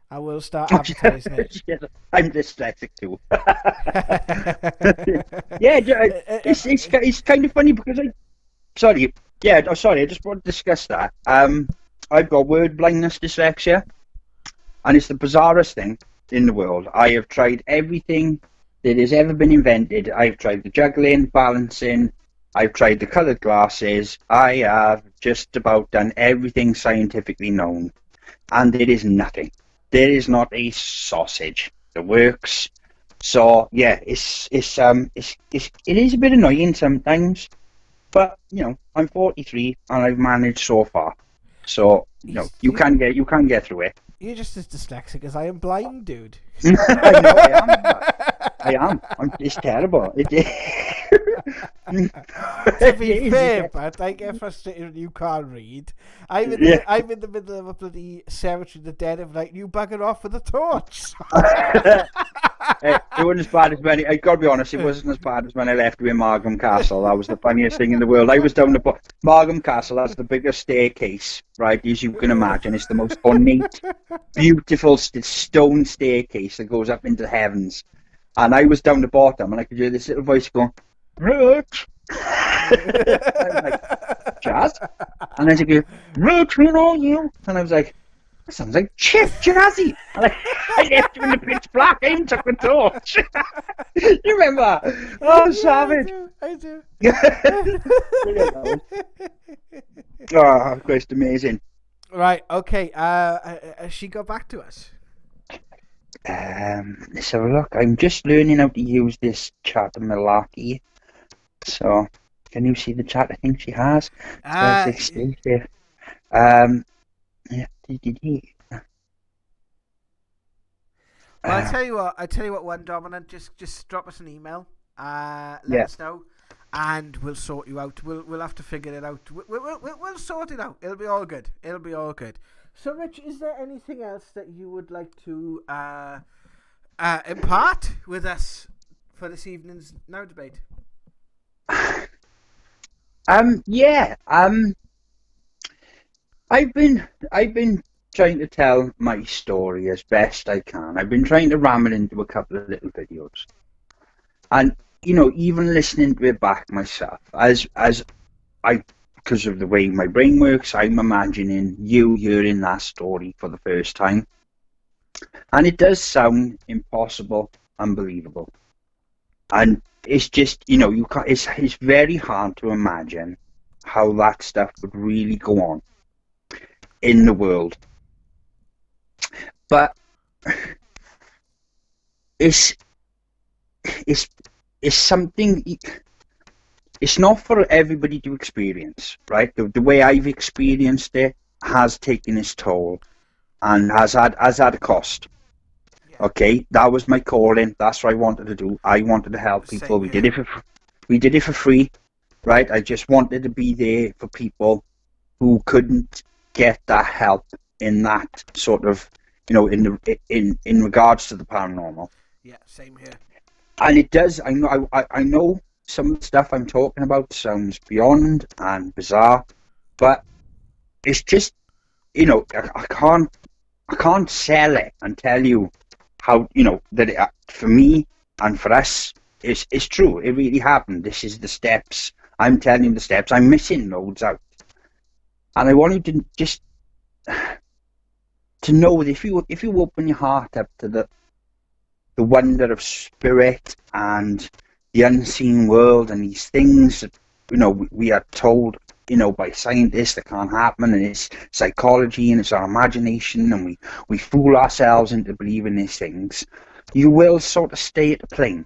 Speaker 1: I will start advertising it.
Speaker 2: I'm dyslexic too. Yeah, it's kind of funny because I just want to discuss that. I've got word blindness dyslexia, and it's the bizarrest thing in the world. I have tried everything that has ever been invented. I've tried the juggling, balancing, I've tried the coloured glasses. I have just about done everything scientifically known, and there is nothing. There is not a sausage that works. So yeah, it is a bit annoying sometimes, but I'm 43 and I've managed so far. So you can get through it.
Speaker 1: You're just as dyslexic as I am blind, dude.
Speaker 2: I know I am. It's terrible.
Speaker 1: To be fair, but I get frustrated when you can't read. I'm in the middle of a bloody cemetery, the dead of night, and you bugger off with a torch.
Speaker 2: It wasn't as bad as when I gotta be honest. It wasn't as bad as when I left with Margam Castle. That was the funniest thing in the world. I was down the Margam Castle. That's the biggest staircase, right, as you can imagine. It's the most ornate, beautiful stone staircase that goes up into the heavens. And I was down the bottom, and I could hear this little voice going, "Rich." I was like, "Jazz?" And I said, "Rich, who are you?" And I was like, "That sounds like Chief Jazzy." And I left him in the pitch black. I even took the torch. You remember? Oh, savage.
Speaker 1: I do.
Speaker 2: Oh, Christ, amazing.
Speaker 1: Right, okay. She got back to us.
Speaker 2: Let's have a look. I'm just learning how to use this chat malarkey. So, can you see the chat I think she has? Yeah.
Speaker 1: Well, I tell you what, one Dominant, just drop us an email. Let us know, and we'll sort you out. We'll have to figure it out. We'll sort it out. It'll be all good. So, Rich, is there anything else that you would like to impart with us for this evening's Now Debate?
Speaker 2: Yeah. I've been trying to tell my story as best I can. I've been trying to ram it into a couple of little videos, and even listening to it back myself, as I. Because of the way my brain works, I'm imagining you hearing that story for the first time. And it does sound impossible, unbelievable. And it's just, it's very hard to imagine how that stuff would really go on in the world. But it's something... It's not for everybody to experience, right? The way I've experienced it has taken its toll and has had a cost. Yeah. Okay, that was my calling. That's what I wanted to do. I wanted to help people. We did it for free, right? I just wanted to be there for people who couldn't get that help in that sort of, in regards to the paranormal.
Speaker 1: Yeah, same here.
Speaker 2: And it does. I know. Some of the stuff I'm talking about sounds beyond and bizarre, but it's just, I can't sell it and tell you how, that it, for me and for us, it's true. It really happened. This is the steps. I'm telling you the steps. I'm missing loads out. And I want you to just to know that if you open your heart up to the wonder of spirit and the unseen world and these things that we are told by scientists that can't happen, and it's psychology and it's our imagination, and we fool ourselves into believing these things, you will sort of stay at the plane,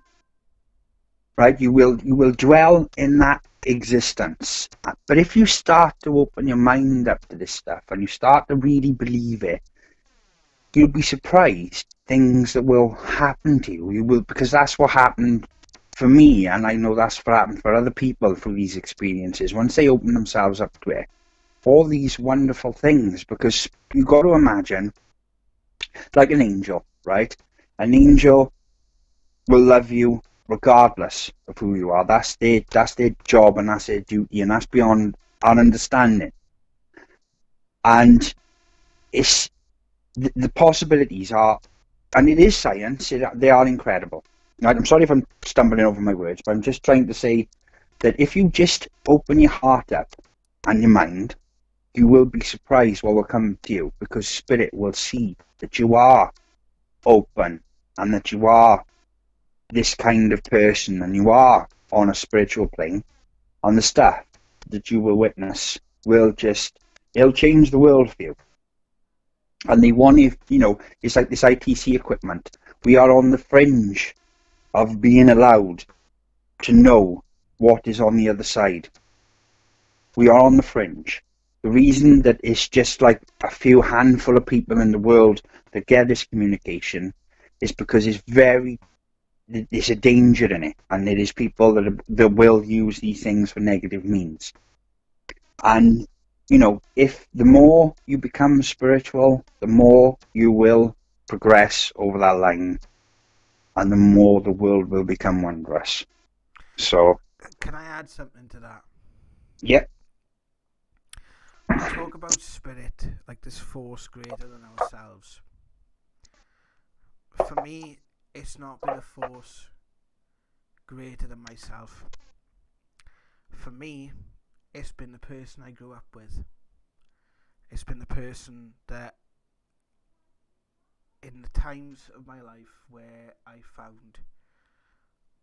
Speaker 2: right? You will dwell in that existence. But if you start to open your mind up to this stuff and you start to really believe it, you'll be surprised things that will happen to you. You will, because that's what happened for me, and I know that's what happened for other people through these experiences. Once they open themselves up to it, all these wonderful things, because you've got to imagine, like an angel, right? An angel will love you regardless of who you are. That's their job, and that's their duty, and that's beyond our understanding. And it's the possibilities are, and it is science. They are incredible. I'm sorry if I'm stumbling over my words, but I'm just trying to say that if you just open your heart up and your mind, you will be surprised what will come to you, because spirit will see that you are open and that you are this kind of person and you are on a spiritual plane, and the stuff that you will witness will just, it'll change the world for you. And they want it's like this ITC equipment. We are on the fringe of being allowed to know what is on the other side. We are on the fringe. The reason that it's just like a few handful of people in the world that get this communication is because there's a danger in it, and there is people that will use these things for negative means. And if the more you become spiritual, the more you will progress over that line, and the more the world will become wondrous. So,
Speaker 1: can I add something to that?
Speaker 2: Yeah.
Speaker 1: We talk about spirit like this force greater than ourselves. For me, it's not been a force greater than myself. For me, it's been the person I grew up with. It's been the person that, in the times of my life where I found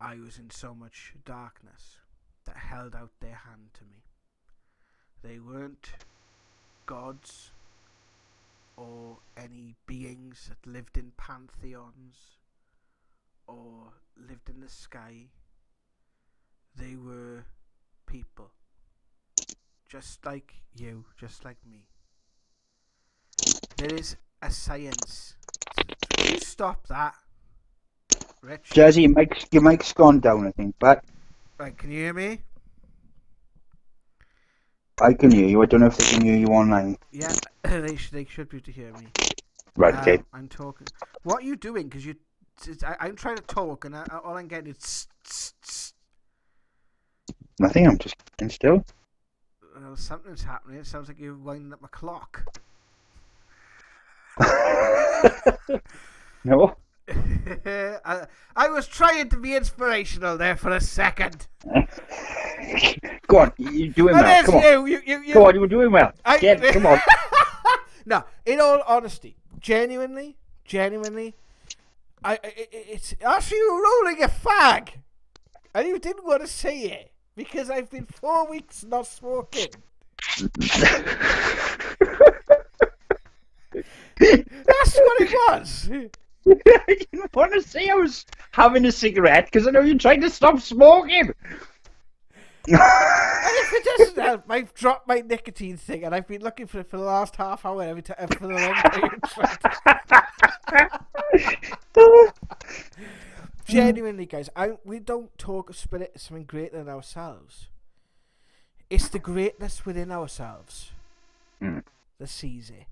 Speaker 1: I was in so much darkness, that held out their hand to me. They weren't gods or any beings that lived in pantheons or lived in the sky. They were people, just like you, just like me. There is a science. Can you stop that, Rich?
Speaker 2: Jazzy, your mic's gone down, I think, but
Speaker 1: Right, can you hear me?
Speaker 2: I can hear you. I don't know if they can hear you online.
Speaker 1: Yeah, they should be able to hear me.
Speaker 2: Right, okay.
Speaker 1: I'm talking. What are you doing? Because I'm trying to talk, and all I'm getting is
Speaker 2: Nothing, I'm just sitting still.
Speaker 1: Well, something's happening. It sounds like you're winding up a clock.
Speaker 2: No?
Speaker 1: I was trying to be inspirational there for a second.
Speaker 2: Go on, you're doing well. Come on.
Speaker 1: You.
Speaker 2: Come on, you were doing well. Come on.
Speaker 1: No, in all honesty, genuinely, it's actually you were rolling a fag, and you didn't want to say it because I've been 4 weeks not smoking. That's what it was.
Speaker 2: I didn't want to say I was having a cigarette because I know you're trying to stop smoking.
Speaker 1: And if it doesn't help, I've dropped my nicotine thing, and I've been looking for it for the last half hour every time for the long period. Genuinely, guys, we don't talk of spirit as something greater than ourselves. It's the greatness within ourselves that sees it.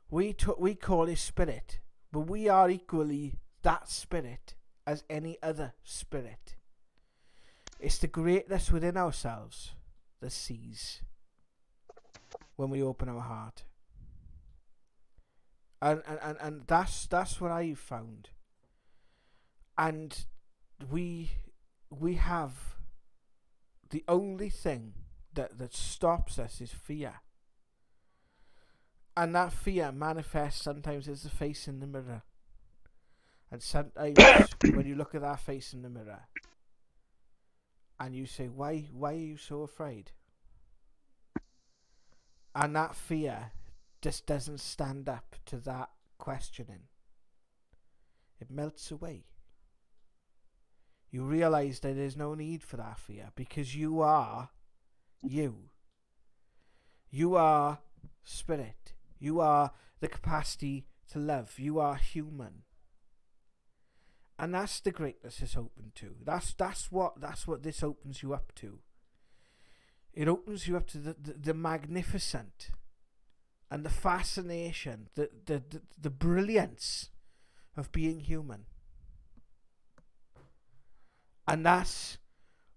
Speaker 1: We call it spirit, but we are equally that spirit as any other spirit. It's the greatness within ourselves that sees when we open our heart. And that's what I've found. And we have the only thing that stops us is fear. And that fear manifests sometimes as the face in the mirror. And sometimes when you look at that face in the mirror and you say, why are you so afraid? And that fear just doesn't stand up to that questioning. It melts away. You realise that there's no need for that fear because you are you. You are spirit. You are the capacity to love. You are human. And that's the greatness it's open to. That's what this opens you up to. It opens you up to the magnificent and the fascination, the brilliance of being human. And that's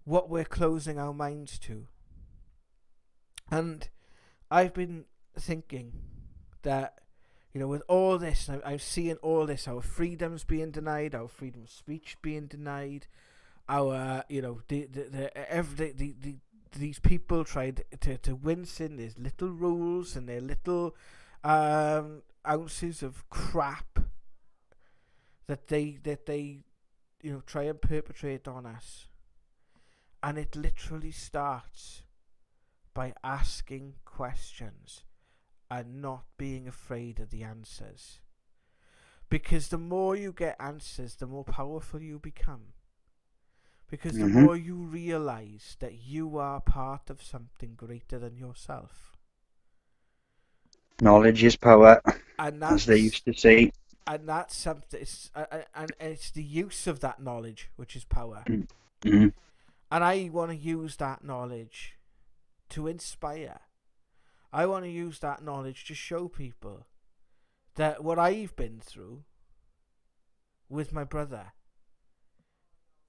Speaker 1: what we're closing our minds to. And I've been thinking that, with all this, I'm seeing all this, our freedoms being denied, our freedom of speech being denied, our, these people tried to wince in these little rules and their little ounces of crap that they try and perpetrate on us. And it literally starts by asking questions and not being afraid of the answers. Because the more you get answers, the more powerful you become. Because the more you realize that you are part of something greater than yourself.
Speaker 2: Knowledge is power,
Speaker 1: as
Speaker 2: they used to say.
Speaker 1: And that's something. And it's the use of that knowledge which is power.
Speaker 2: Mm-hmm.
Speaker 1: And I want to use that knowledge to inspire. I want to use that knowledge to show people that what I've been through with my brother.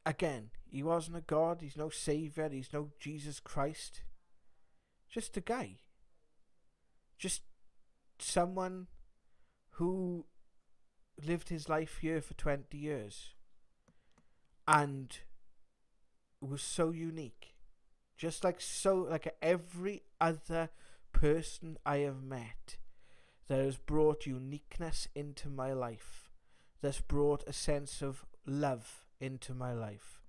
Speaker 1: Again, he wasn't a God, he's no saviour, he's no Jesus Christ. Just a guy. Just someone who lived his life here for 20 years and was so unique. Just like every other person I have met that has brought uniqueness into my life, that's brought a sense of love into my life,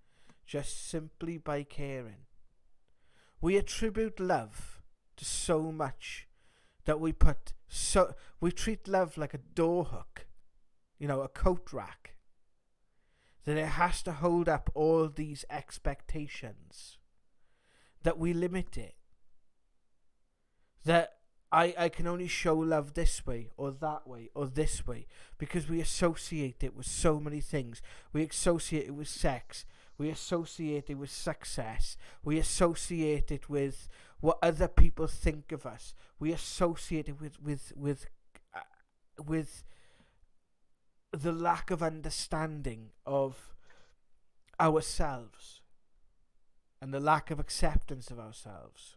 Speaker 1: just simply by caring. We attribute love to so much that we treat love like a door hook, a coat rack, that it has to hold up all these expectations, that we limit it, that I can only show love this way or that way or this way, because we associate it with so many things. We associate it with sex. We associate it with success. We associate it with what other people think of us. We associate it with the lack of understanding of ourselves and the lack of acceptance of ourselves.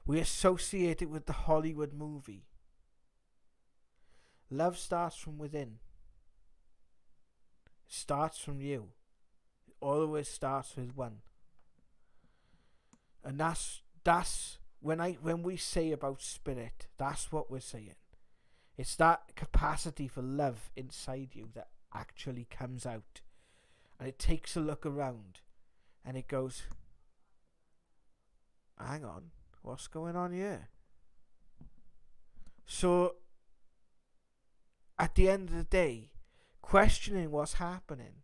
Speaker 1: We associate it with the Hollywood movie. Love starts from within. It starts from you. It always starts with one. And that's when we say about spirit, that's what we're saying. It's that capacity for love inside you that actually comes out. And it takes a look around and it goes, hang on, what's going on here? So, at the end of the day, questioning what's happening.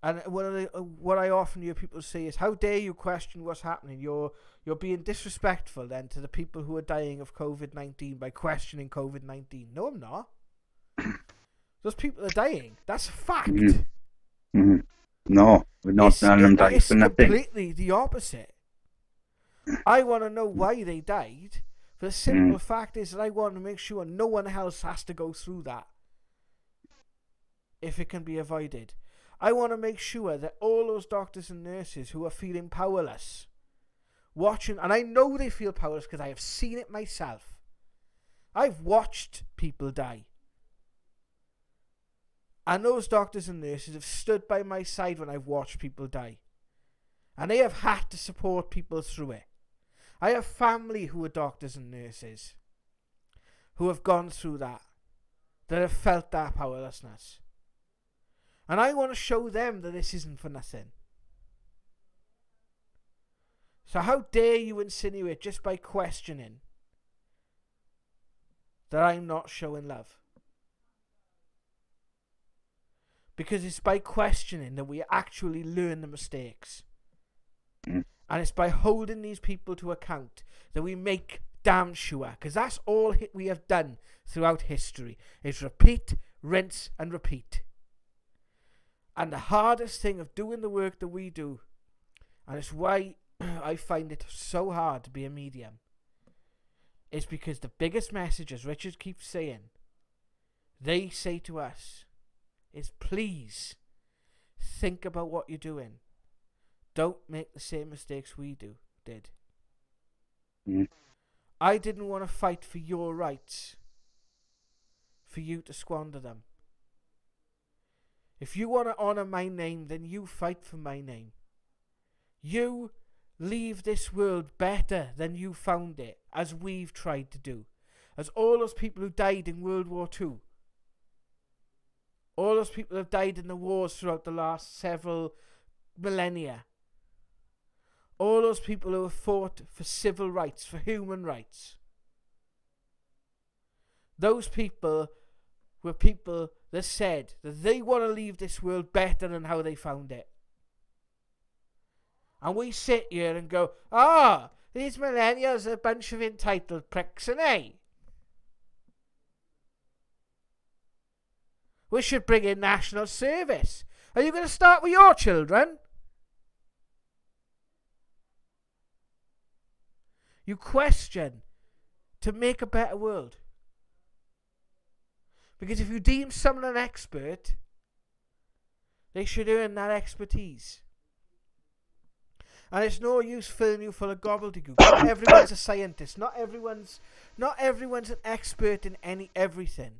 Speaker 1: And what I often hear people say is, how dare you question what's happening? You're being disrespectful then to the people who are dying of COVID-19 by questioning COVID-19. No, I'm not. Those people are dying. That's a fact.
Speaker 2: Mm-hmm. Mm-hmm. No, we're not letting them die for nothing. It's
Speaker 1: completely the opposite. I want to know why they died. For the simple fact is that I want to make sure no one else has to go through that, if it can be avoided. I want to make sure that all those doctors and nurses who are feeling powerless, watching, and I know they feel powerless because I have seen it myself. I've watched people die. And those doctors and nurses have stood by my side when I've watched people die. And they have had to support people through it. I have family who are doctors and nurses who have gone through that have felt that powerlessness. And I want to show them that this isn't for nothing. So how dare you insinuate just by questioning that I'm not showing love? Because it's by questioning that we actually learn the mistakes. And it's by holding these people to account that we make damn sure, because that's all we have done throughout history, is repeat, rinse and repeat. And the hardest thing of doing the work that we do, and it's why I find it so hard to be a medium, is because the biggest message, as Richard keeps saying, they say to us, is please think about what you're doing. Don't make the same mistakes we did.
Speaker 2: Mm.
Speaker 1: I didn't want to fight for your rights, for you to squander them. If you want to honour my name, then you fight for my name. You leave this world better than you found it, as we've tried to do. As all those people who died in World War II, all those people who have died in the wars throughout the last several millennia, all those people who have fought for civil rights, for human rights, those people were people that said that they want to leave this world better than how they found it. And we sit here and go, these millennials are a bunch of entitled pricks, and we should bring in national service. Are you going to start with your children? You question to make a better world. Because if you deem someone an expert, they should earn that expertise. And it's no use filling you full of gobbledygook. Not everyone's a scientist. Not everyone's an expert in everything.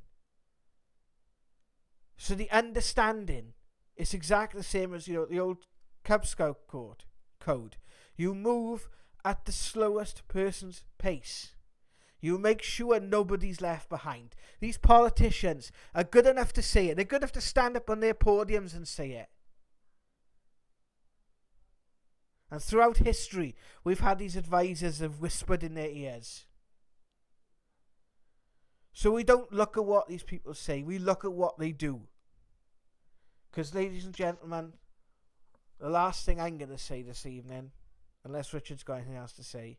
Speaker 1: So the understanding is exactly the same as, the old Cub Scout code. You move at the slowest person's pace. You make sure nobody's left behind. These politicians are good enough to say it. They're good enough to stand up on their podiums and say it. And throughout history, we've had these advisors that have whispered in their ears. So we don't look at what these people say. We look at what they do. Because, ladies and gentlemen, the last thing I'm going to say this evening, unless Richard's got anything else to say,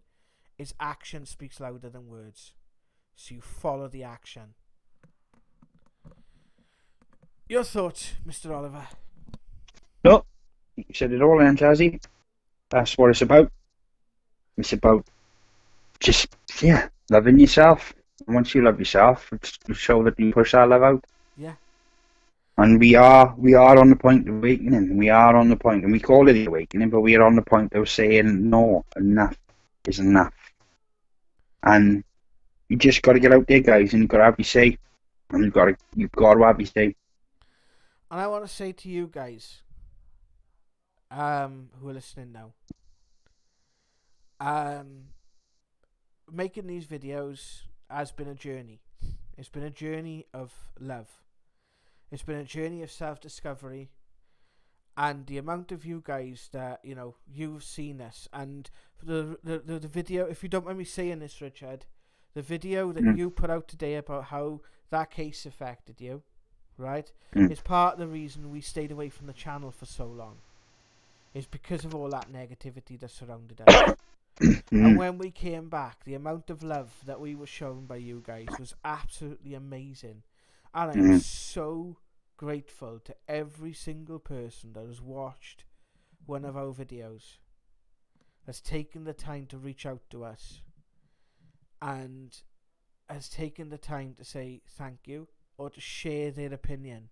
Speaker 1: is action speaks louder than words. So you follow the action. Your thoughts, Mr. Oliver?
Speaker 2: No, you said it all then, Jazzy. That's what it's about. It's about just, loving yourself. And once you love yourself, you show that you push that love out.
Speaker 1: Yeah.
Speaker 2: And we are on the point of awakening. We are on the point, and we call it the awakening, but we are on the point of saying, no, enough is enough. And you just got to get out there, guys, and you've got to have your say. And you've got to have your say.
Speaker 1: And I want to say to you guys, who are listening now, making these videos has been a journey. It's been a journey of love. It's been a journey of self-discovery. And the amount of you guys that, you've seen this. And the video, if you don't mind me saying this, Richard, the video that you put out today about how that case affected you, right, is part of the reason we stayed away from the channel for so long. It's because of all that negativity that surrounded us. And when we came back, the amount of love that we were shown by you guys was absolutely amazing. And I am so grateful to every single person that has watched one of our videos, has taken the time to reach out to us, and has taken the time to say thank you, or to share their opinion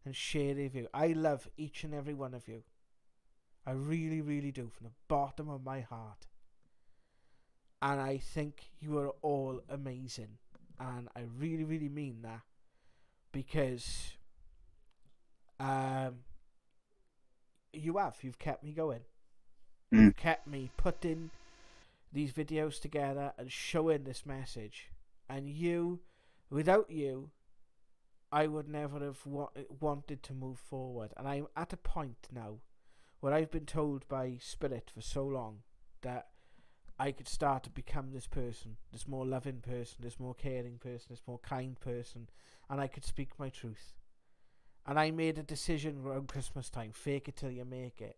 Speaker 1: and share their view. I love each and every one of you. I really, really do, from the bottom of my heart. And I think you are all amazing. And I really, really mean that. Because you've kept me going. You've kept me putting these videos together and showing this message. And without you, I would never have wanted to move forward. And I'm at a point now where I've been told by Spirit for so long that I could start to become this person, this more loving person, this more caring person, this more kind person, and I could speak my truth. And I made a decision around Christmas time, fake it till you make it.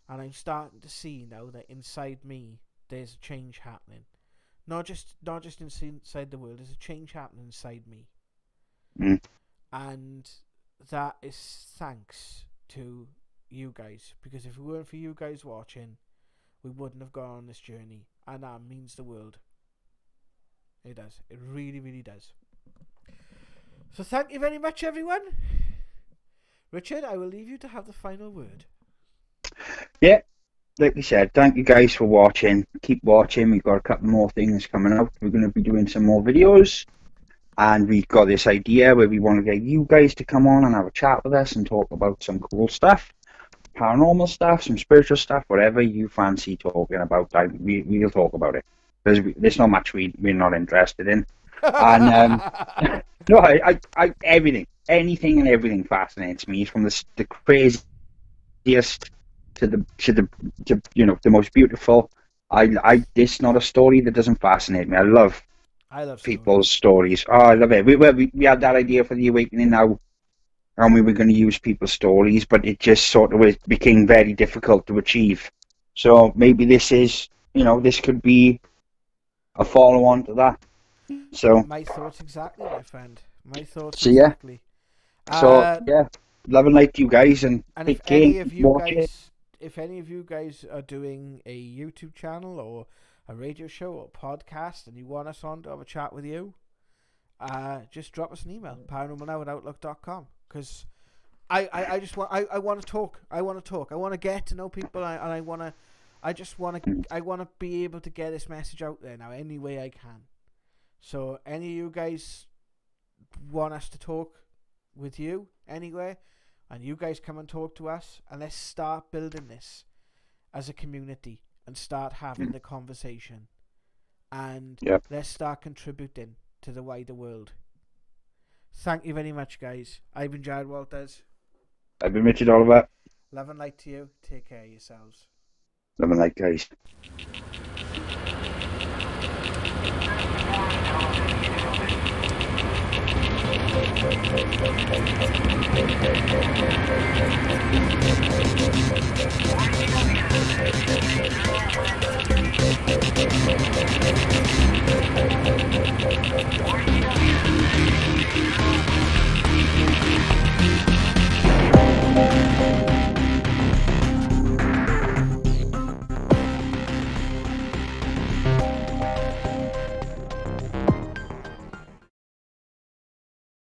Speaker 1: And I'm starting to see now that inside me there's a change happening. Not just inside the world. There's a change happening inside me,
Speaker 2: Mm.
Speaker 1: and that is thanks to you guys. Because if it weren't for you guys watching, we wouldn't have gone on this journey, and that means the world. It does. It really, really does. So thank you very much, everyone. Richard, I will leave you to have the final word.
Speaker 2: Yeah, like we said, thank you guys for watching. Keep watching. We've got a couple more things coming out. We're going to be doing some more videos. And we've got this idea where we want to get you guys to come on and have a chat with us and talk about some cool stuff. Paranormal stuff, some spiritual stuff, whatever you fancy talking about. We'll talk about it. Because there's not much we're not interested in. And no, everything, anything and everything fascinates me, from the craziest to the most beautiful. It's not a story that doesn't fascinate me. I love people's stories. Oh, I love it. We had that idea for the Awakening now, and we were going to use people's stories, but it just sort of became very difficult to achieve. So maybe this could be a follow-on to that. So
Speaker 1: my thoughts exactly, my friend. My thoughts
Speaker 2: so,
Speaker 1: exactly.
Speaker 2: So yeah, love and light to you guys, and
Speaker 1: if any of you guys are doing a YouTube channel or a radio show or podcast and you want us on to have a chat with you, just drop us an email, paranormalnow@outlook.com, because I just want to talk. I want to get to know people, and I want to be able to get this message out there now any way I can. So any of you guys want us to talk with you anywhere, and you guys come and talk to us, and let's start building this as a community and start having the conversation, and let's start contributing to the wider world. Thank you very much, guys. I've been Jared Walters.
Speaker 2: I've been Richard Oliver.
Speaker 1: Love and light to you. Take care of yourselves.
Speaker 2: Love and light, guys.